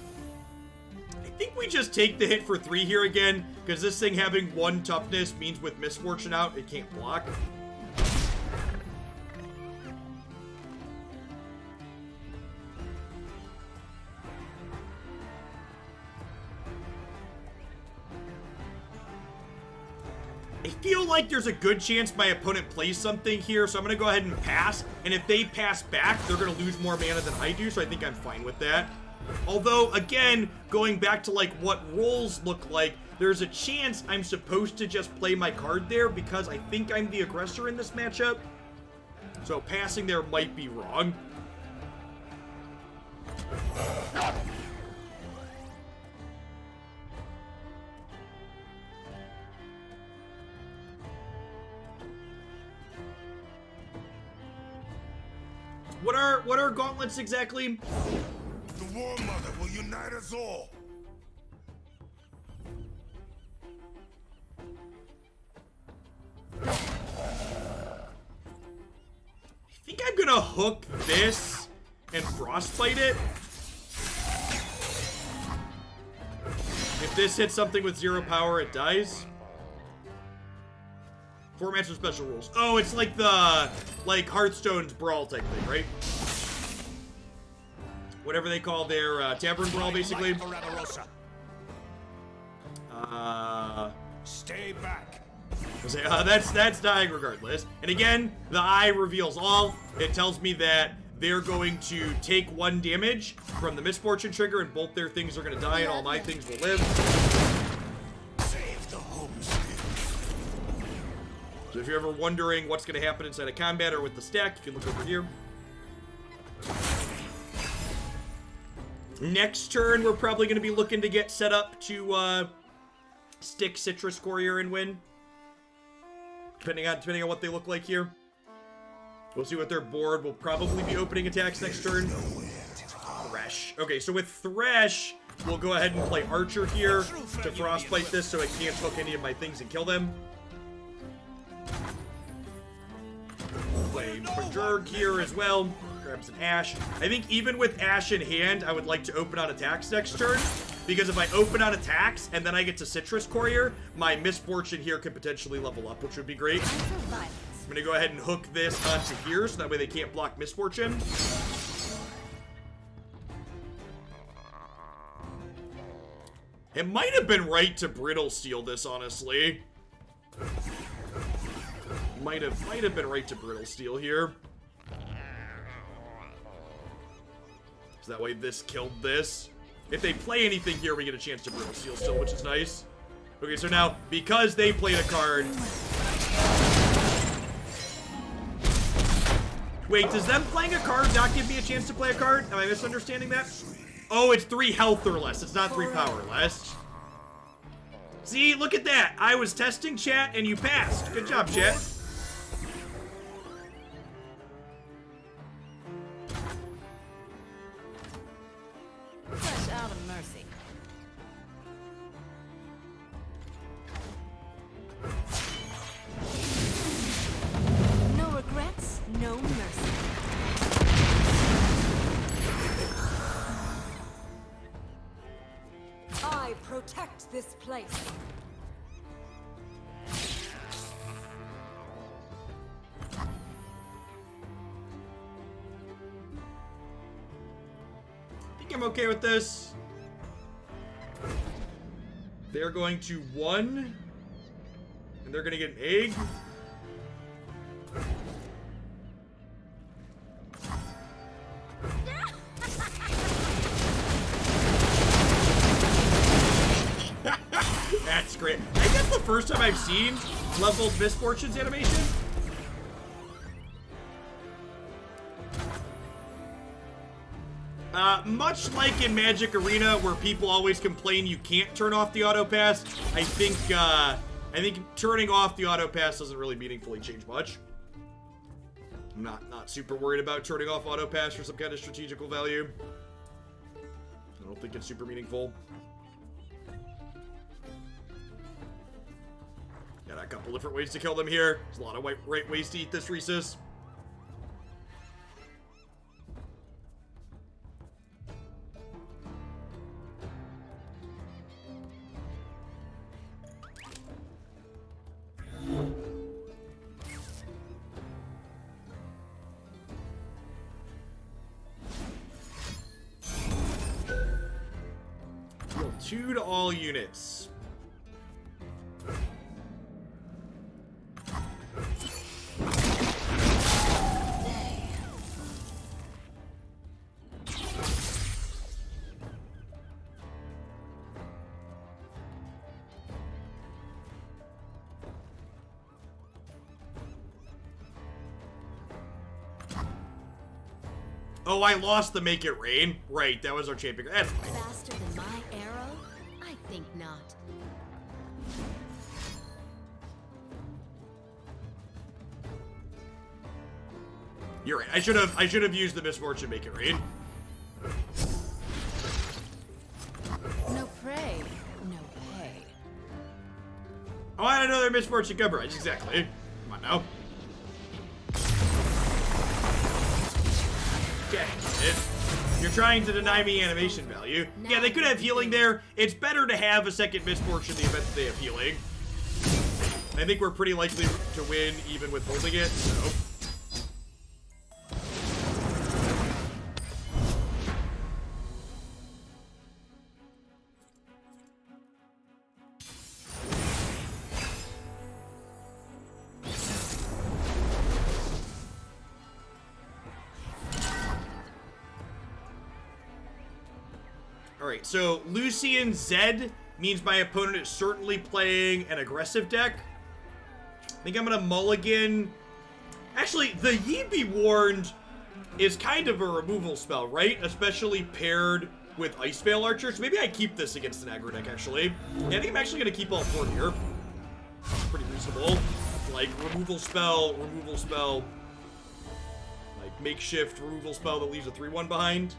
I think we just take the hit for 3 here again, because this thing having 1 toughness means with Misfortune out, it can't block. I feel like there's a good chance my opponent plays something here, so I'm going to go ahead and pass. And if they pass back, they're going to lose more mana than I do, so I think I'm fine with that. Although, again, going back to, like, what roles look like, there's a chance I'm supposed to just play my card there because I think I'm the aggressor in this matchup. So passing there might be wrong. What are gauntlets exactly? The War Mother will unite us all. I think I'm gonna hook this and frostbite it. If this hits something with 0 power, it dies. Formats with special rules. Oh, it's like the, Hearthstone's Brawl type thing, right? Whatever they call their Tavern Brawl, basically. Stay back. That's dying regardless. And again, the eye reveals all. It tells me that they're going to take 1 damage from the Misfortune trigger, and both their things are going to die, and all my things will live. Save the homestead. So if you're ever wondering what's going to happen inside of combat or with the stack, you can look over here. Next turn, we're probably going to be looking to get set up to stick Citrus Courier and win. Depending on what they look like here. We'll see what their board will probably be opening attacks next turn. Thresh. Okay, so with Thresh, we'll go ahead and play Archer here to frostbite this so it can't hook any of my things and kill them. Play Majorg here as well. Grab some Ash. I think even with Ash in hand, I would like to open on attacks next turn. Because if I open on attacks and then I get to Citrus Courier, my Misfortune here could potentially level up, which would be great. I'm gonna go ahead and hook this onto here so that way they can't block Misfortune. It might have been right to Brittle Steel this, honestly. Might have been right to Brittle Steel here. So that way this killed this. If they play anything here, we get a chance to Brittle Steel still, which is nice. Okay, so now, because they played a card... Wait, does them playing a card not give me a chance to play a card? Am I misunderstanding that? Oh, it's 3 health or less. It's not 3 power or less. See, look at that. I was testing, chat, and you passed. Good job, chat. Fresh out of mercy. No regrets, no mercy. I protect this place. I think I'm okay with this. They're going to 1. And they're going to get an egg. That's great. I think that's the first time I've seen leveled Misfortune's animation. Much like in Magic Arena, where people always complain you can't turn off the auto pass, I think turning off the auto pass doesn't really meaningfully change much. I'm not super worried about turning off auto pass for some kind of strategical value. I don't think it's super meaningful. Got a couple different ways to kill them here. There's a lot of right ways to eat this Rhesus. Deal 2 to all units. Oh, I lost the Make It Rain. Right, that was our champion. That's fine. Faster than my arrow? I think not. You're right. I should have used the Misfortune Make It Rain. No prey, no pay. Oh, I had another Misfortune coverage. Exactly. Come on now. Okay. You're trying to deny me animation value. Yeah, they could have healing there. It's better to have a second Misfortune in the event that they have healing. I think we're pretty likely to win even with holding it, so... Alright, so Lucian Z means my opponent is certainly playing an aggressive deck. I think I'm gonna mulligan. Actually, the Ye Be Warned is kind of a removal spell, right? Especially paired with Ice Veil Archer. So maybe I keep this against an aggro deck, actually. Yeah, I think I'm actually gonna keep all 4 here. Pretty reasonable. Like, removal spell, like, makeshift removal spell that leaves a 3-1 behind.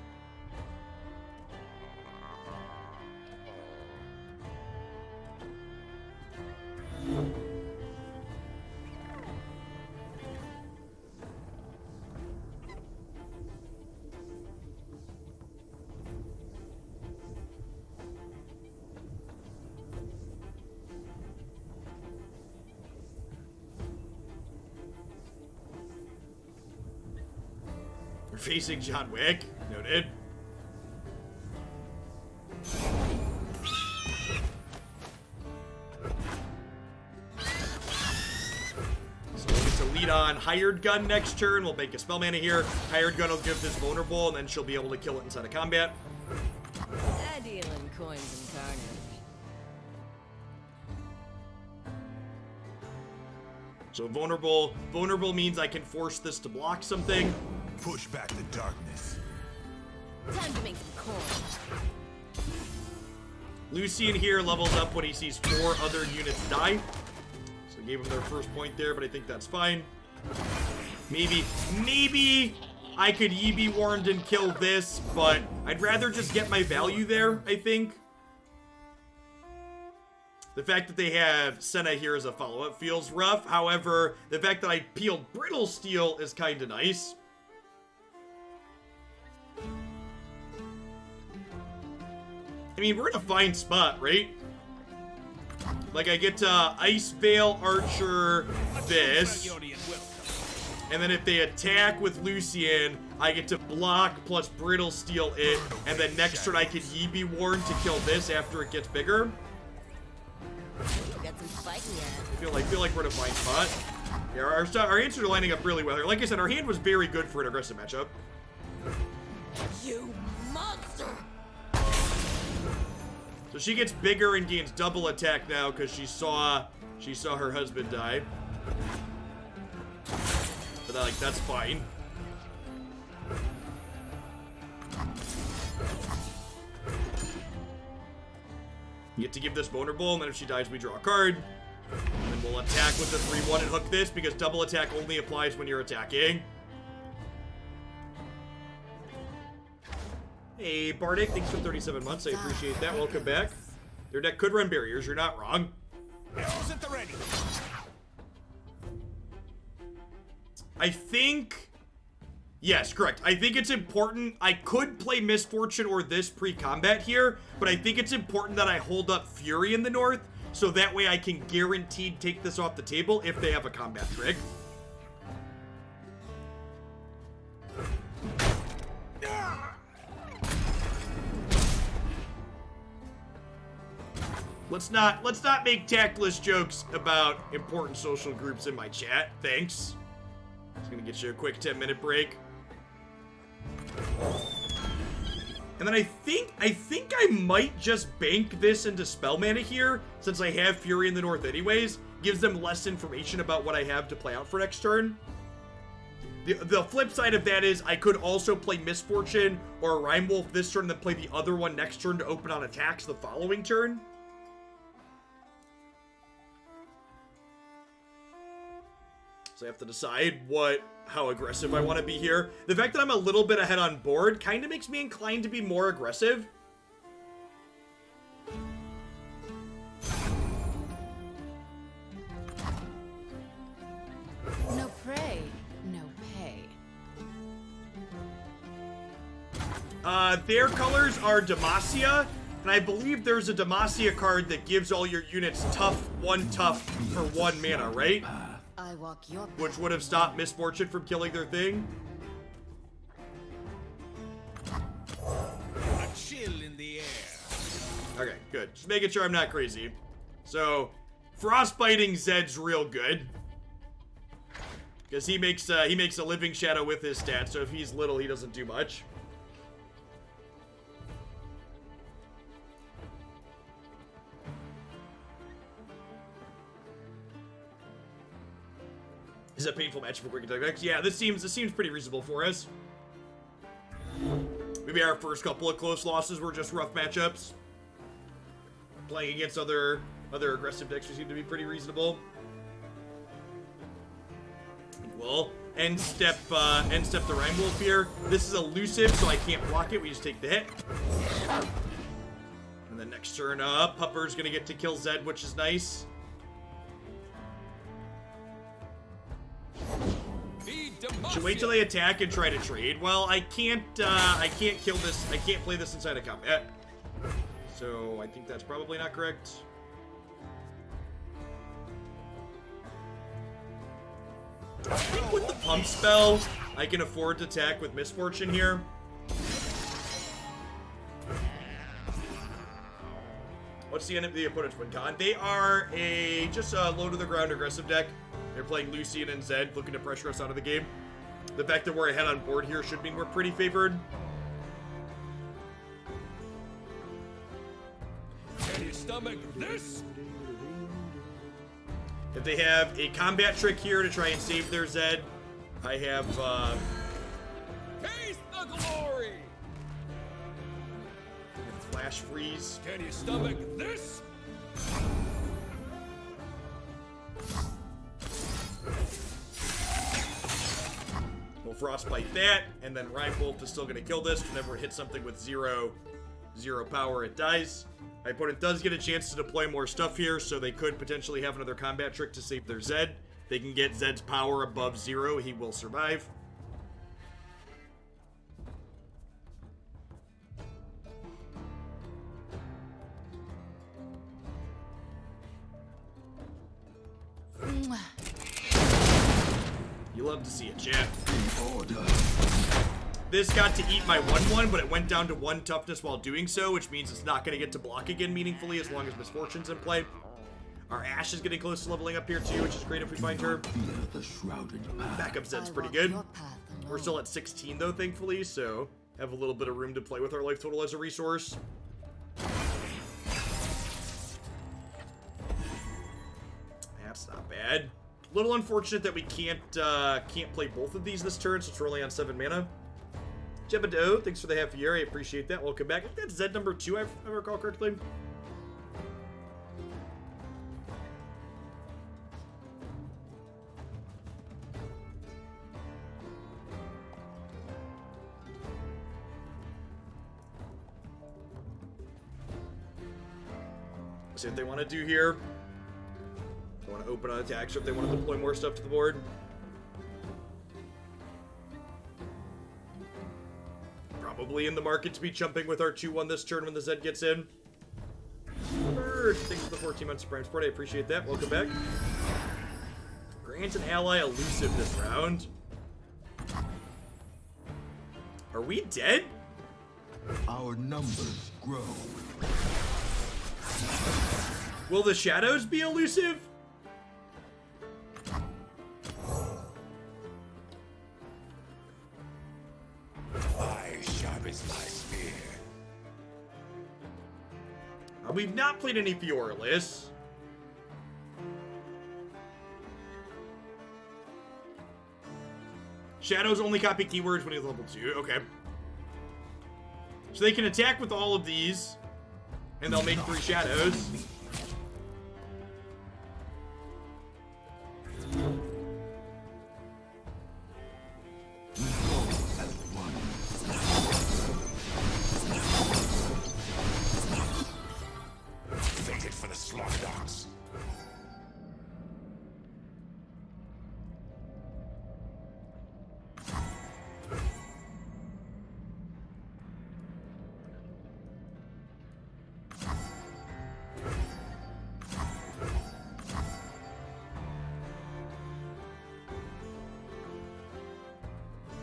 facing John Wick. Noted. So we'll get to lead on Hired Gun next turn. We'll make a spell mana here. Hired Gun will give this vulnerable, and then she'll be able to kill it inside of combat. I deal in coins and carnage. So vulnerable means I can force this to block something. Push back the darkness. Time to make some coin. Lucian here levels up when he sees 4 other units die. So gave him their first point there, but I think that's fine. Maybe I could Ye Be Warned and kill this, but I'd rather just get my value there, I think. The fact that they have Senna here as a follow-up feels rough. However, the fact that I peeled Brittle Steel is kind of nice. I mean, we're in a fine spot, right? Like, I get to Ice Veil Archer this. And then if they attack with Lucian, I get to block plus Brittle Steel it. And then next turn I can Ye Be Warned to kill this after it gets bigger. Got some spiky ass. I feel like we're in a fine spot. Yeah, our answers are lining up really well. Like I said, our hand was very good for an aggressive matchup. You monster! So she gets bigger and gains double attack now because she saw her husband die. But like that's fine. You get to give this vulnerable, and then if she dies, we draw a card. And then we'll attack with the 3-1 and hook this because double attack only applies when you're attacking. Hey, Bardic, thanks for 37 months. I appreciate that. Welcome back. Your deck could run barriers. You're not wrong. Arrows at the ready. I think... Yes, correct. I think it's important. I could play Misfortune or this pre-combat here, but I think it's important that I hold up Fury in the north, so that way I can guaranteed take this off the table if they have a combat trick. Let's not make tactless jokes about important social groups in my chat. Thanks. Just gonna get you a quick 10-minute break. And then I think I might just bank this into spell mana here, since I have Fury in the north anyways. Gives them less information about what I have to play out for next turn. The flip side of that is I could also play Misfortune or Rhyme Wolf this turn and then play the other one next turn to open on attacks the following turn. So I have to decide how aggressive I want to be here. The fact that I'm a little bit ahead on board kind of makes me inclined to be more aggressive. No prey, no pay. Their colors are Demacia, and I believe there's a Demacia card that gives all your units tough for 1 mana, right? I walk your path. Which would have stopped Misfortune from killing their thing. A chill in the air. Okay, good. Just making sure I'm not crazy. So, Frostbiting Zed's real good. Because he makes a Living Shadow with his stats, so if he's little, he doesn't do much. Is a painful match for quick attack decks? Yeah, this seems pretty reasonable for us. Maybe our first couple of close losses were just rough matchups. Playing against other aggressive decks seem to be pretty reasonable. Well, end step the Rhyme Wolf here. This is elusive, so I can't block it. We just take the hit. And then next turn, Pupper's gonna get to kill Zed, which is nice. Should wait till they attack and try to trade. Well, I can't kill this. I can't play this inside of combat. So I think that's probably not correct. I think with the pump spell, I can afford to attack with Misfortune here. What's the end of the opponent's win con? They are just a low to the ground aggressive deck. They're playing Lucian and Zed, looking to pressure us out of the game. The fact that we're ahead on board here should mean we're pretty favored. Can you stomach this? If they have a combat trick here to try and save their Zed, I have, Taste the glory! Flash Freeze. Can you stomach this? We'll Frostbite that, and then Rhyme Bolt is still going to kill this. Whenever it hits something with zero power, it dies. My opponent does get a chance to deploy more stuff here, so they could potentially have another combat trick to save their Zed. They can get Zed's power above 0. He will survive. You love to see it, chat. This got to eat my 1/1, but it went down to 1 toughness while doing so, which means it's not going to get to block again meaningfully as long as Misfortune's in play. Our Ashe is getting close to leveling up here too, which is great if we find her. Backup Zed's pretty good. We're still at 16 though, thankfully, so have a little bit of room to play with our life total as a resource. That's not bad. A little unfortunate that we can't play both of these this turn since we're only on 7 mana. Jebado, thanks for the half year. I appreciate that. Welcome back. I think that's Zed number 2, if I recall correctly. See what they want to do here. They want to open on attacks, or if they want to deploy more stuff to the board. Probably in the market to be jumping with our 2-1 this turn when the Zed gets in. Bird, thanks for the 14 months of Prime Sport. I appreciate that. Welcome back. Grant an ally elusive this round. Are we dead? Our numbers grow. Will the shadows be elusive? We've not played any Fioreless. Shadows only copy keywords when he's level 2. Okay. So they can attack with all of these, and they'll make 3 shadows. For the slaughter dogs.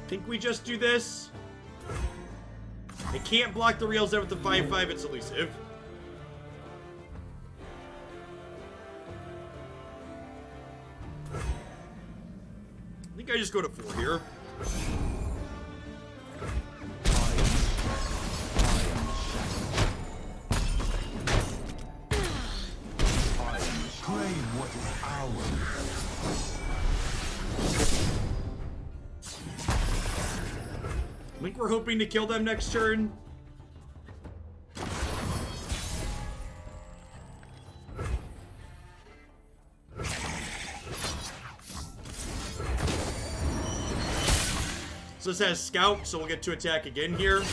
Think we just do this? It can't block the real Zed with the 5/5, it's elusive. I think I just go to 4 here. Claim what is ours. I think we're hoping to kill them next turn. So this has Scout, so we'll get to attack again here.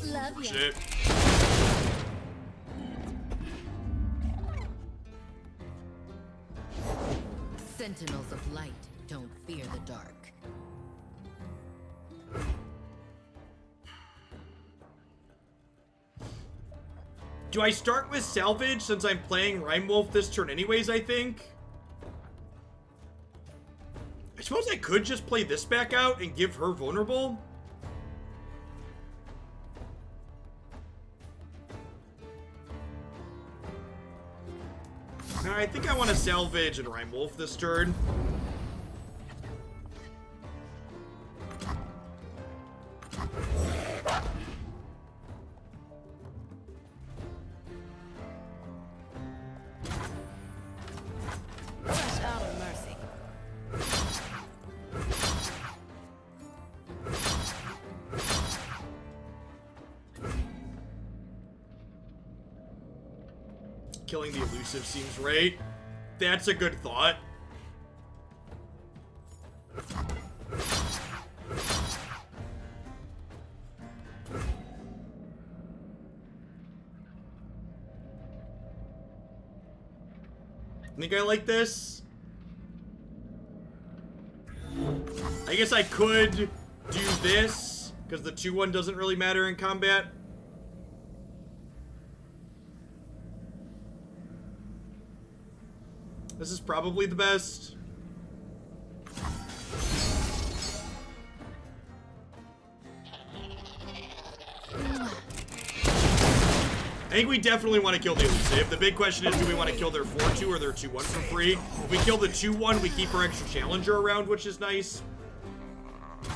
Love ya. Shit. Sentinels of light don't fear the dark. Do I start with salvage since I'm playing Rhyme Wolf this turn anyways, I think? I suppose I could just play this back out and give her vulnerable. I think I want to salvage and Rhyme Wolf this turn. Fresh out of mercy. Killing the elusive seems right. That's a good thought. Think I like this? I guess I could do this, because the 2-1 doesn't really matter in combat. This is probably the best. I think we definitely want to kill the elusive. The big question is, do we want to kill their 4-2 or their 2-1 for free? If we kill the 2-1, we keep our extra challenger around, which is nice. I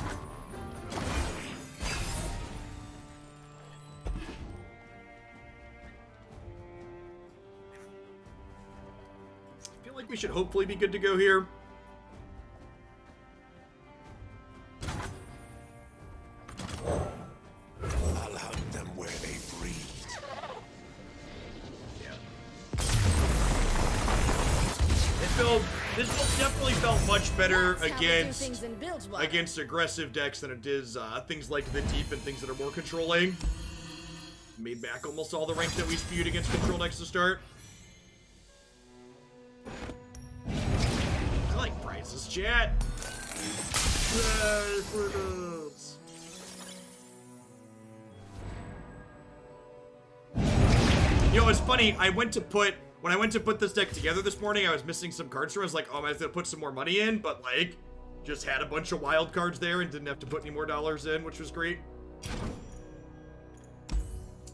feel like we should hopefully be good to go here. I'll hunt them where they breed. This build definitely felt much better That's how we do against things in Bilgewater. aggressive decks than it is things like the deep and things that are more controlling. Made back almost all the rank that we spewed against control decks to start. I like prizes, chat. Yay, friends. You know, it's funny. When I went to put this deck together this morning, I was missing some cards from it. I was like, oh, I have to put some more money in, but like, just had a bunch of wild cards there and didn't have to put any more dollars in, which was great.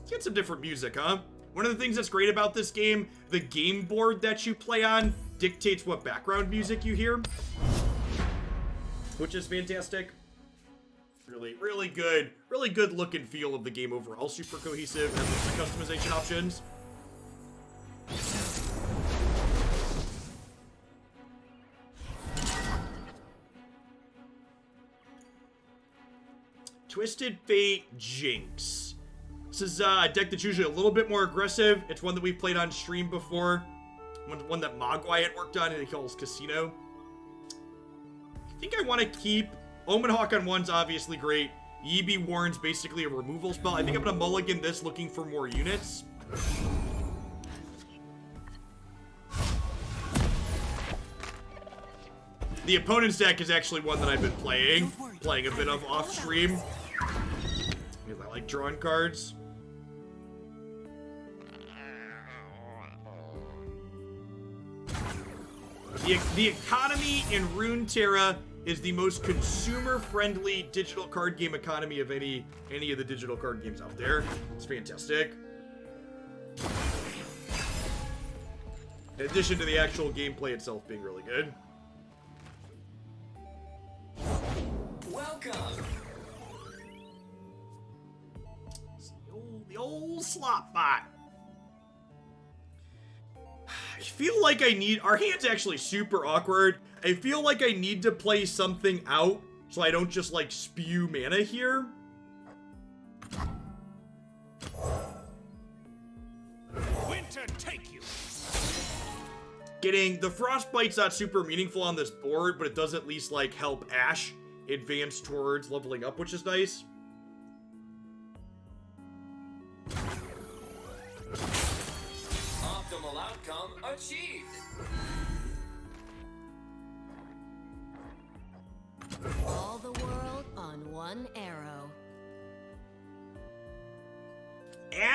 Get some different music, huh? One of the things that's great about this game, the game board that you play on dictates what background music you hear, which is fantastic. Really good look and feel of the game overall. Super cohesive, has lots of customization options. Twisted Fate Jinx. This is a deck that's usually a little bit more aggressive. It's one that we've played on stream before. One that Mogwai had worked on, and he calls Casino. I think I want to keep... Omen Hawk on 1's obviously great. Yebi Warren's basically a removal spell. I think I'm going to mulligan this looking for more units. The opponent's deck is actually one that I've been playing a bit of off stream. Because I like drawing cards. The economy in Runeterra is the most consumer-friendly digital card game economy of any of the digital card games out there. It's fantastic. In addition to the actual gameplay itself being really good. Welcome. The old slot bot. I feel like I need... Our hand's actually super awkward. I feel like I need to play something out so I don't just, like, spew mana here. Winter take you. Getting... The Frostbite's not super meaningful on this board, but it does at least, like, help Ash advance towards leveling up, which is nice. Optimal outcome achieved. All the world on one arrow.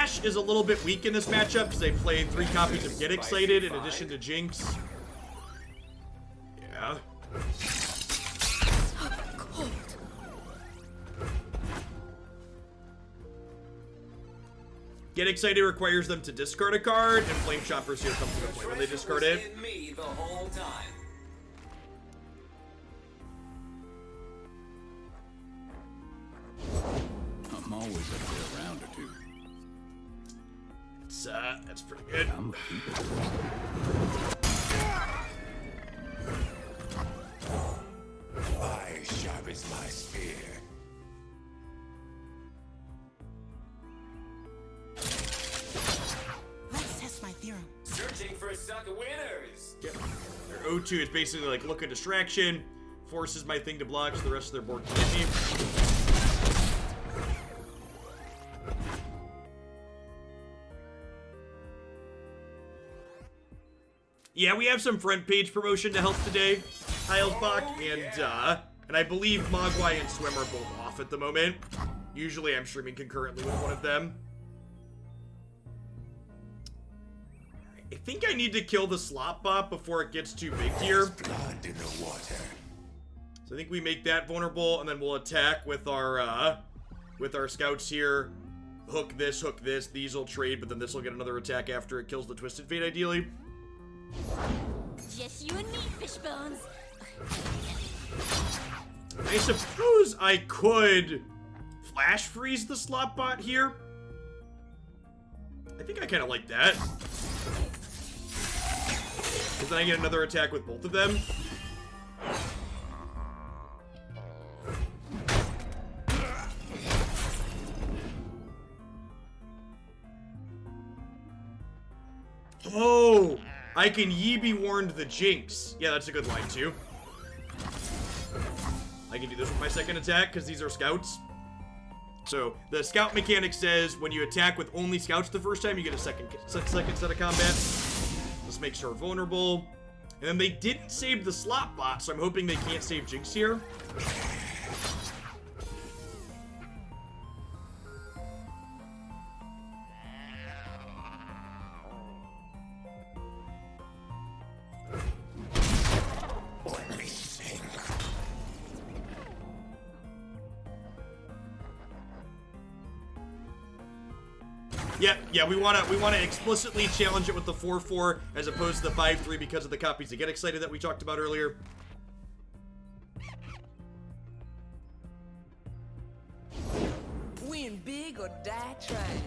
Ash is a little bit weak in this matchup because they played 3 copies of Get Excited in addition to Jinx. Yeah. Get Excited requires them to discard a card, and Flame Chopper's here comes into play when they discard it. Me the whole time. I'm always up for a round or two. That's pretty good. I'm a people person. My sharp is my spear. Let's test my theorem. Searching for suck winners. Yep. Their O2 is basically like look a distraction, forces my thing to block so the rest of their board can hit me. Yeah, we have some front page promotion to help today, Heilsbach, and I believe Mogwai and Swim are both off at the moment. Usually I'm streaming concurrently with one of them. I think I need to kill the slot bot before it gets too big here. Blood in the water. So I think we make that vulnerable, and then we'll attack with our scouts here. Hook this, these will trade, but then this will get another attack after it kills the Twisted Fate, ideally. Just you and me, Fishbones. I suppose I could flash freeze the slot bot here. I think I kind of like that. Because then I get another attack with both of them. Oh! I can ye be warned the Jinx. Yeah, that's a good line too. I can do this with my second attack because these are scouts. So the scout mechanic says when you attack with only scouts the first time, you get a second set of combat. This makes her vulnerable. And then they didn't save the slot bot, so I'm hoping they can't save Jinx here. Let me think. Yeah, we wanna explicitly challenge it with the 4/4 as opposed to the 5/3 because of the copies to Get Excited that we talked about earlier. Win big or die trying.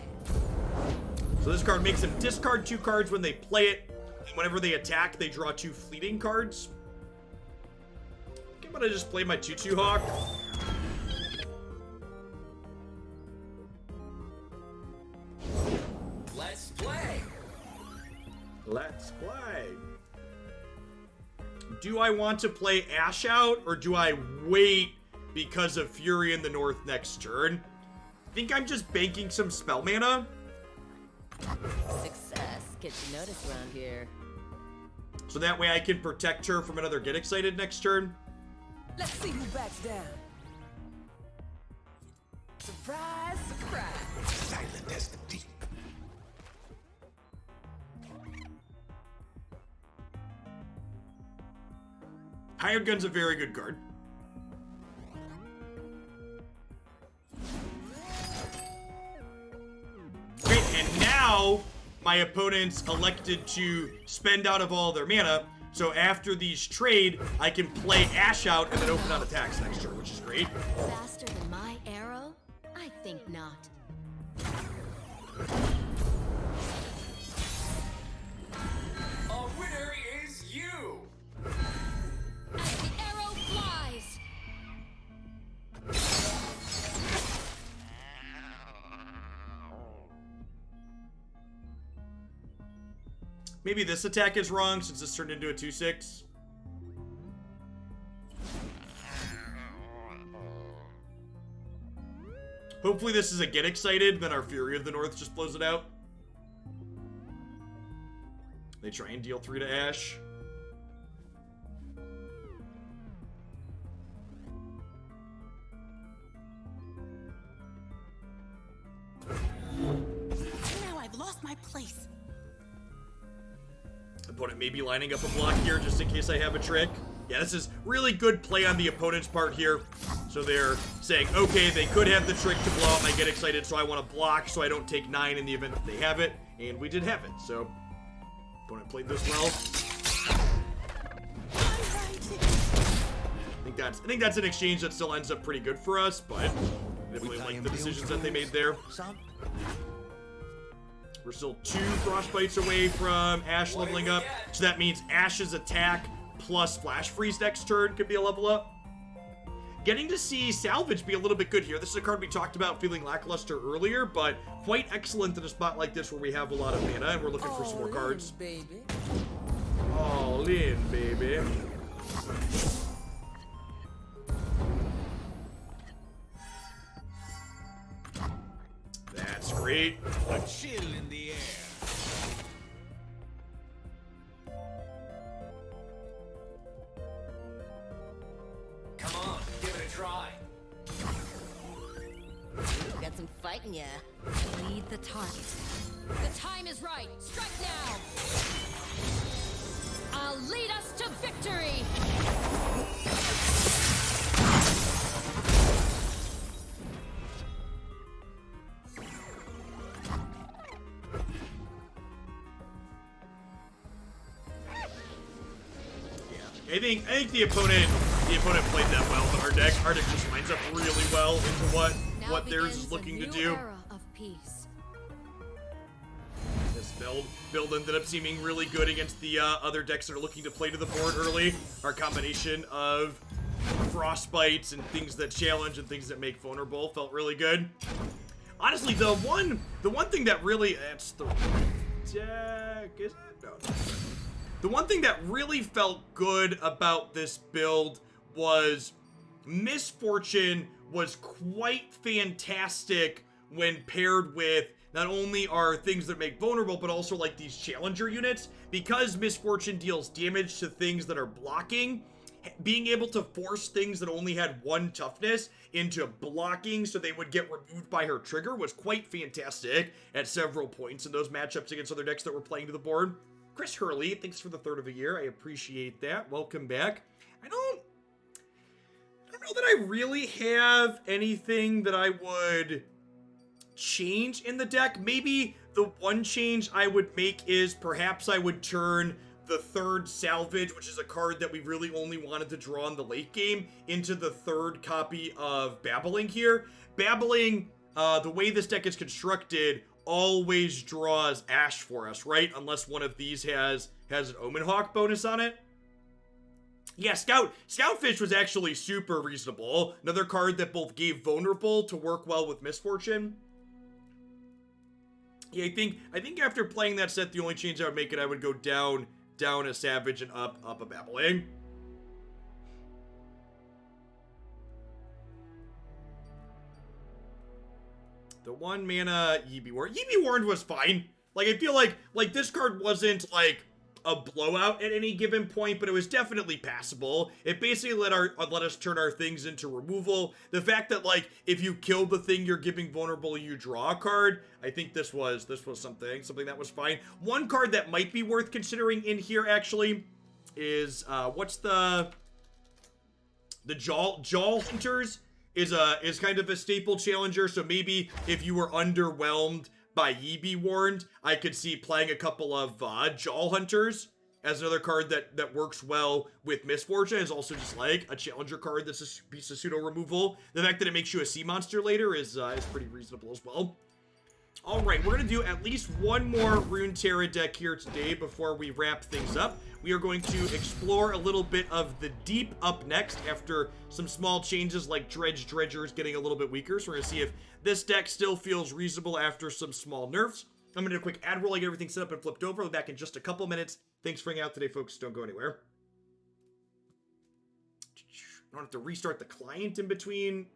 So this card makes them discard 2 cards when they play it, and whenever they attack, they draw 2 fleeting cards. I think I'm gonna just play my 2/2 Hawk. Let's play. Let's play. Do I want to play Ash out, or do I wait because of Fury in the North next turn? I think I'm just banking some spell mana. Success gets you noticed around here. So that way I can protect her from another Get Excited next turn. Let's see who backs down. Surprise, surprise. Silent as the deep. Hired Gun's a very good card. Okay, and now my opponent's elected to spend out of all their mana. So after these trade, I can play Ash out and then open out attacks next turn, which is great. Faster than my arrow? I think not. A winner is you. As the arrow flies! Maybe this attack is wrong since this turned into a 2/6. Hopefully this is a Get Excited, then our Fury of the North just blows it out. They try and deal 3 to Ash. Opponent maybe lining up a block here just in case I have a trick. Yeah, this is really good play on the opponent's part here. So they're saying, okay, they could have the trick to blow up. I get excited, so I want to block so I don't take 9 in the event that they have it. And we did have it, so opponent played this well. I think that's an exchange that still ends up pretty good for us, but definitely like the decisions that they made there. We're still 2 frostbites away from Ash leveling up, so that means Ash's attack plus flash freeze next turn could be a level up. Getting to see salvage be a little bit good here. This is a card we talked about feeling lackluster earlier, but quite excellent in a spot like this where we have a lot of mana and we're looking for some more cards. Baby. All in, baby. That's great. A chill in the air. Come on, give it a try. Got some fight in ya. Lead the target. The time is right. Strike now. I'll lead us to victory. I think the opponent played that well, but our deck just lines up really well into what theirs is looking to do. Era of peace. This build ended up seeming really good against the other decks that are looking to play to the board early. Our combination of frostbites and things that challenge and things that make vulnerable felt really good. Honestly, the one thing that really that's the deck, is it? No. The one thing that really felt good about this build was Misfortune was quite fantastic when paired with not only are things that make vulnerable, but also like these challenger units. Because Misfortune deals damage to things that are blocking, being able to force things that only had 1 toughness into blocking so they would get removed by her trigger was quite fantastic at several points in those matchups against other decks that were playing to the board. Chris Hurley, thanks for the 3rd of a year. I appreciate that. Welcome back. I don't know that I really have anything that I would change in the deck. Maybe the one change I would make is perhaps I would turn the 3rd Salvage, which is a card that we really only wanted to draw in the late game, into the 3rd copy of Babbling here. Babbling, the way this deck is constructed, always draws Ash for us, right? Unless one of these has an Omen Hawk bonus on it. Yeah, Scoutfish was actually super reasonable. Another card that both gave Vulnerable to work well with Misfortune. Yeah, I think after playing that set, the only change I would make I would go down a Savage and up a Babbling. The 1 mana Yibi Warned. Yibi Warned was fine. Like, I feel like this card wasn't, like, a blowout at any given point, but it was definitely passable. It basically let us turn our things into removal. The fact that, like, if you kill the thing you're giving vulnerable, you draw a card. I think this was something that was fine. One card that might be worth considering in here, actually, is, what's the Jaw Hunters? Is kind of a staple challenger, so maybe if you were underwhelmed by Yibi Warned, I could see playing a couple of Jaw Hunters as another card that works well with Misfortune. Is also just like a challenger card that's a piece of pseudo removal. The fact that it makes you a sea monster later is pretty reasonable as well. All right, we're gonna do at least one more Runeterra deck here today before we wrap things up. We are going to explore a little bit of the deep up next after some small changes like Dredgers getting a little bit weaker. So we're gonna see if this deck still feels reasonable after some small nerfs. I'm gonna do a quick ad roll, get everything set up and flipped over. We'll be back in just a couple minutes. Thanks for hanging out today, folks. Don't go anywhere. I don't have to restart the client in between